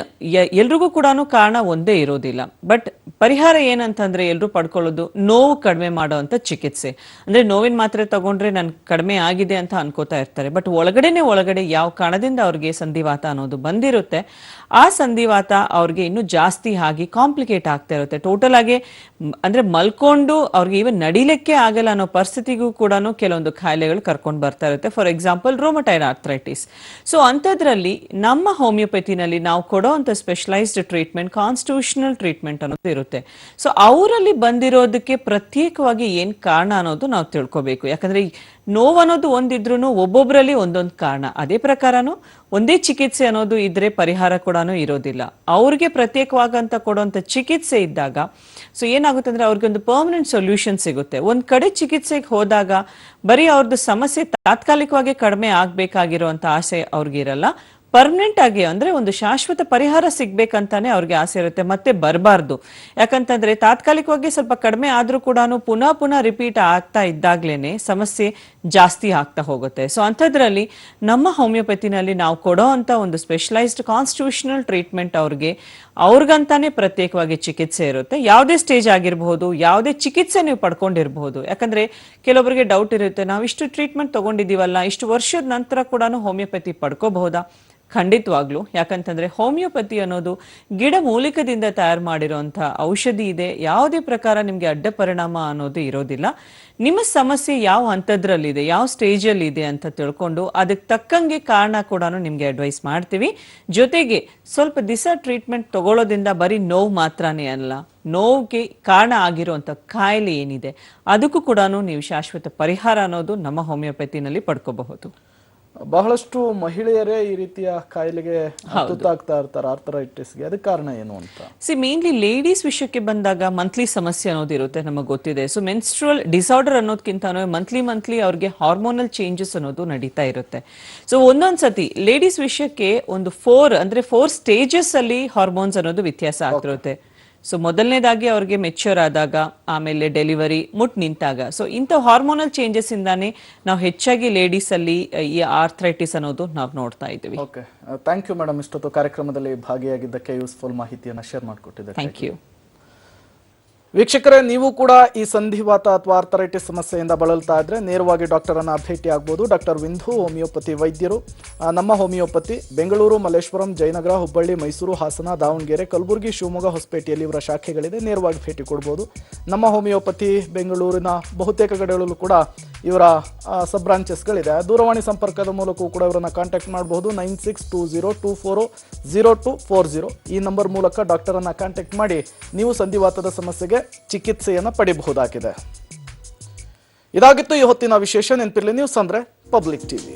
ಎಲ್ರಿಗೂ ಕೂಡ ಕಾರಣ ಒಂದೇ ಇರೋದಿಲ್ಲ. ಬಟ್ ಪರಿಹಾರ ಏನಂತಂದ್ರೆ ಎಲ್ರು ಪಡ್ಕೊಳ್ಳೋದು ನೋವು ಕಡಿಮೆ ಮಾಡುವಂತ ಚಿಕಿತ್ಸೆ. ಅಂದ್ರೆ ನೋವಿನ ಮಾತ್ರೆ ತಗೊಂಡ್ರೆ ನನ್ ಕಡಿಮೆ ಆಗಿದೆ ಅಂತ ಅನ್ಕೋತಾ ಇರ್ತಾರೆ. ಬಟ್ ಒಳಗಡೆ ಯಾವ ಕಾರಣದಿಂದ ಅವ್ರಿಗೆ ಸಂಧಿವಾತ ಅನ್ನೋದು ಬಂದಿರುತ್ತೆ, ಆ ಸಂಧಿವಾತ ಅವ್ರಿಗೆ ಇನ್ನು ಜಾಸ್ತಿ ಆಗಿ ಕಾಂಪ್ಲಿಕೇಟ್ ಆಗ್ತಾ ಇರುತ್ತೆ. ಟೋಟಲ್ ಆಗಿ ಅಂದ್ರೆ ಮಲ್ಕೊಂಡು ಅವ್ರಿಗೆ ಈವನ್ ನಡಿಲಿಕ್ಕೆ ಆಗಲ್ಲ ಅನ್ನೋ ಪರಿಸ್ಥಿತಿಗೂ ಕೂಡ ಕೆಲವೊಂದು ಕಾಯಿಲೆಗಳು ಕರ್ಕೊಂಡು ಬರ್ತಾ ಇರುತ್ತೆ. For example rheumatoid arthritis. So ಅಂಥದ್ರಲ್ಲಿ ನಮ್ಮ ಹೋಮಿಯೋಪತಿನಲ್ಲಿ ನಾವು ಕೊಡೋಂಥ ಸ್ಪೆಷಲೈಸ್ಡ್ ಟ್ರೀಟ್ಮೆಂಟ್ ಕಾನ್ಸ್ಟಿಟ್ಯೂಷನಲ್ ಟ್ರೀಟ್ಮೆಂಟ್ ಅನ್ನೋದು ಇರುತ್ತೆ. ಸೊ ಅವರಲ್ಲಿ ಬಂದಿರೋದಕ್ಕೆ ಪ್ರತ್ಯೇಕವಾಗಿ ಏನ್ ಕಾರಣ ಅನ್ನೋದು ನಾವು ತಿಳ್ಕೊಬೇಕು. ಯಾಕಂದ್ರೆ ನೋವು ಅನ್ನೋದು ಒಂದಿದ್ರು ಒಬ್ಬೊಬ್ಬರಲ್ಲಿ ಒಂದೊಂದು ಕಾರಣ. ಅದೇ ಪ್ರಕಾರನು ಒಂದೇ ಚಿಕಿತ್ಸೆ ಅನ್ನೋದು ಇದ್ರೆ ಪರಿಹಾರ ಕೂಡ ಇರೋದಿಲ್ಲ. ಅವ್ರಿಗೆ ಪ್ರತ್ಯೇಕವಾಗಂತ ಕೊಡುವಂತ ಚಿಕಿತ್ಸೆ ಇದ್ದಾಗ ಸೊ ಏನಾಗುತ್ತೆ ಅಂದ್ರೆ ಅವ್ರಿಗೆ ಒಂದು ಪರ್ಮನೆಂಟ್ ಸೊಲ್ಯೂಷನ್ ಸಿಗುತ್ತೆ. ಒಂದ್ ಕಡೆ ಚಿಕಿತ್ಸೆಗೆ ಹೋದಾಗ ಬರೀ ಅವ್ರದ್ದು ಸಮಸ್ಯೆ ತಾತ್ಕಾಲಿಕವಾಗಿ ಕಡಿಮೆ ಆಗ್ಬೇಕಾಗಿರುವಂತ ಆಸೆ ಅವ್ರಿಗಿರಲ್ಲ. ಪರ್ಮನೆಂಟ್ ಆಗಿ ಅಂದ್ರೆ ಒಂದು ಶಾಶ್ವತ ಪರಿಹಾರ ಸಿಗ್ಬೇಕಂತಾನೆ ಅವ್ರಿಗೆ ಆಸೆ ಇರುತ್ತೆ, ಮತ್ತೆ ಬರಬಾರ್ದು. ಯಾಕಂತಂದ್ರೆ ತಾತ್ಕಾಲಿಕವಾಗಿ ಸ್ವಲ್ಪ ಕಡಿಮೆ ಆದ್ರೂ ಕೂಡ ಪುನಃ ರಿಪೀಟ್ ಆಗ್ತಾ ಇದ್ದಾಗ್ಲೇನೆ ಸಮಸ್ಯೆ ಜಾಸ್ತಿ ಆಗ್ತಾ ಹೋಗುತ್ತೆ. ಸೊ ಅಂಥದ್ರಲ್ಲಿ ನಮ್ಮ ಹೋಮಿಯೋಪತಿನಲ್ಲಿ ನಾವು ಕೊಡೋ ಅಂತ ಒಂದು ಸ್ಪೆಷಲೈಸ್ಡ್ ಕಾನ್ಸ್ಟಿಟ್ಯೂಷನಲ್ ಟ್ರೀಟ್ಮೆಂಟ್ ಅವ್ರಿಗಂತಾನೆ ಪ್ರತ್ಯೇಕವಾಗಿ ಚಿಕಿತ್ಸೆ ಇರುತ್ತೆ. ಯಾವುದೇ ಸ್ಟೇಜ್ ಆಗಿರಬಹುದು, ಯಾವುದೇ ಚಿಕಿತ್ಸೆ ನೀವು ಪಡ್ಕೊಂಡಿರಬಹುದು. ಯಾಕಂದ್ರೆ ಕೆಲವೊಬ್ಬರಿಗೆ ಡೌಟ್ ಇರುತ್ತೆ, ನಾವು ಇಷ್ಟು ಟ್ರೀಟ್ಮೆಂಟ್ ತಗೊಂಡಿದೀವಲ್ಲ, ಇಷ್ಟು ವರ್ಷದ ನಂತರ ಕೂಡ ಹೋಮಿಯೋಪತಿ ಪಡ್ಕೋಬಹುದಾ? ಖಂಡಿತವಾಗ್ಲು. ಯಾಕಂತಂದ್ರೆ ಹೋಮಿಯೋಪತಿ ಅನ್ನೋದು ಗಿಡ ಮೂಲಿಕದಿಂದ ತಯಾರು ಮಾಡಿರೋಂಥ ಔಷಧಿ ಇದೆ. ಯಾವುದೇ ಪ್ರಕಾರ ನಿಮ್ಗೆ ಅಡ್ಡ ಪರಿಣಾಮ ಅನ್ನೋದು ಇರೋದಿಲ್ಲ. ನಿಮ್ಮ ಸಮಸ್ಯೆ ಯಾವ ಹಂತದ್ರಲ್ಲಿದೆ, ಯಾವ ಸ್ಟೇಜಲ್ಲಿ ಇದೆ ಅಂತ ತಿಳ್ಕೊಂಡು ಅದಕ್ಕೆ ತಕ್ಕಂಗೆ ಕಾರಣ ಕೂಡ ನಿಮ್ಗೆ ಅಡ್ವೈಸ್ ಮಾಡ್ತೀವಿ. ಜೊತೆಗೆ ಸ್ವಲ್ಪ ದಿವಸ ಟ್ರೀಟ್ಮೆಂಟ್ ತಗೊಳ್ಳೋದ್ರಿಂದ ಬರೀ ನೋವು ಮಾತ್ರನೇ ಅಲ್ಲ, ನೋವಿಗೆ ಕಾರಣ ಆಗಿರುವಂಥ ಕಾಯಿಲೆ ಏನಿದೆ ಅದಕ್ಕೂ ಕೂಡ ನೀವು ಶಾಶ್ವತ ಪರಿಹಾರ ಅನ್ನೋದು ನಮ್ಮ ಹೋಮಿಯೋಪತಿನಲ್ಲಿ ಪಡ್ಕೋಬಹುದು. ಬಹಳಷ್ಟು ಮಹಿಳೆಯರೇ ಈ ರೀತಿಯ ಕಾಯಿಲೆಗೆ ತುತ್ತಾಗ್ತಾ ಇರ್ತಾರೆ, ಆರ್ಥರೈಟಿಸ್ಗೆ. ಅದಕ್ಕೆ ಕಾರಣ ಏನು ಅಂತ? ಮೇನ್ಲಿ ಲೇಡೀಸ್ ವಿಷಯಕ್ಕೆ ಬಂದಾಗ ಮಂತ್ಲಿ ಸಮಸ್ಯೆ ಅನ್ನೋದು ಇರುತ್ತೆ, ನಮಗೆ ಗೊತ್ತಿದೆ. ಸೊ ಮೆನ್ಸ್ಟ್ರುವಲ್ ಡಿಸಾರ್ಡರ್ ಅನ್ನೋದಕ್ಕಿಂತ ಮಂತ್ಲಿ ಅವ್ರಿಗೆ ಹಾರ್ಮೋನಲ್ ಚೇಂಜಸ್ ಅನ್ನೋದು ನಡೀತಾ ಇರುತ್ತೆ. ಸೊ ಒಂದೊಂದ್ಸತಿ ಲೇಡೀಸ್ ವಿಷಯಕ್ಕೆ ಒಂದು 4 ಸ್ಟೇಜಸ್ ಅಲ್ಲಿ ಹಾರ್ಮೋನ್ಸ್ ಅನ್ನೋದು ವ್ಯತ್ಯಾಸ ಆಗ್ತಿರುತ್ತೆ. ಸೊ ಮೊದಲನೇದಾಗಿ ಅವ್ರಿಗೆ ಮೆಚ್ಯೂರ್ ಆದಾಗ, ಆಮೇಲೆ ಡೆಲಿವರಿ, ಮುಟ್ ನಿಂತಾಗ. ಸೊ ಇಂಥ ಹಾರ್ಮೋನಲ್ ಚೇಂಜಸ್ ಇಂದಾನೆ ನಾವು ಹೆಚ್ಚಾಗಿ ಲೇಡೀಸ್ ಅಲ್ಲಿ ಈ ಆರ್ಥ್ರೈಟಿಸ್ ಅನ್ನೋದು ನಾವು ನೋಡ್ತಾ ಇದ್ದೀವಿ. Okay, thank you madam. ಇಷ್ಟೊತ್ತು ಕಾರ್ಯಕ್ರಮದಲ್ಲಿ ಭಾಗಿಯಾಗಿದ್ದಕ್ಕೆ ಯೂಸ್ಫುಲ್ ಮಾಹಿತಿಯನ್ನು ಶೇರ್ ಮಾಡಿಕೊಟ್ಟಿದ್ದೆ. Thank you. ವೀಕ್ಷಕರೇ, ನೀವು ಕೂಡ ಈ ಸಂಧಿವಾತ ಅಥವಾ ಆರ್ಥರೈಟಿಸ್ ಸಮಸ್ಯೆಯಿಂದ ಬಳಲ್ತಾ ಇದ್ರೆ ನೇರವಾಗಿ ಡಾಕ್ಟರನ್ನು ಭೇಟಿ ಆಗ್ಬೋದು. ಡಾಕ್ಟರ್ ವಿಂಧು ಹೋಮಿಯೋಪತಿ ವೈದ್ಯರು. ನಮ್ಮ ಹೋಮಿಯೋಪತಿ ಬೆಂಗಳೂರು, ಮಲ್ಲೇಶ್ವರಂ, ಜಯನಗರ, ಹುಬ್ಬಳ್ಳಿ, ಮೈಸೂರು, ಹಾಸನ, ದಾವಣಗೆರೆ, ಕಲಬುರಗಿ, ಶಿವಮೊಗ್ಗ, ಹೊಸಪೇಟೆಯಲ್ಲಿ ಇವರ ಶಾಖೆಗಳಿದೆ. ನೇರವಾಗಿ ಭೇಟಿ ಕೊಡ್ಬೋದು. ನಮ್ಮ ಹೋಮಿಯೋಪತಿ ಬೆಂಗಳೂರಿನ ಬಹುತೇಕ ಕಡೆಗಳಲ್ಲೂ ಕೂಡ ಇವರ ಸಬ್ ಬ್ರಾಂಚಸ್ಗಳಿದೆ. ದೂರವಾಣಿ ಸಂಪರ್ಕದ ಮೂಲಕವೂ ಕೂಡ ಇವರನ್ನು ಕಾಂಟ್ಯಾಕ್ಟ್ ಮಾಡಬಹುದು. 9620240240 ಈ ನಂಬರ್ ಮೂಲಕ ಡಾಕ್ಟರನ್ನು ಕಾಂಟ್ಯಾಕ್ಟ್ ಮಾಡಿ ನೀವು ಸಂಧಿವಾತದ ಸಮಸ್ಯೆಗೆ ಚಿಕಿತ್ಸೆಯನ್ನು ಪಡೆಯಬಹುದಾಗಿದೆ. ಇದಾಗಿತ್ತು ಈ ಹೊತ್ತಿನ ವಿಶೇಷ. ನೆನಪಿರಲಿ, ನ್ಯೂಸ್ ಅಂದ್ರೆ ಪಬ್ಲಿಕ್ ಟಿವಿ.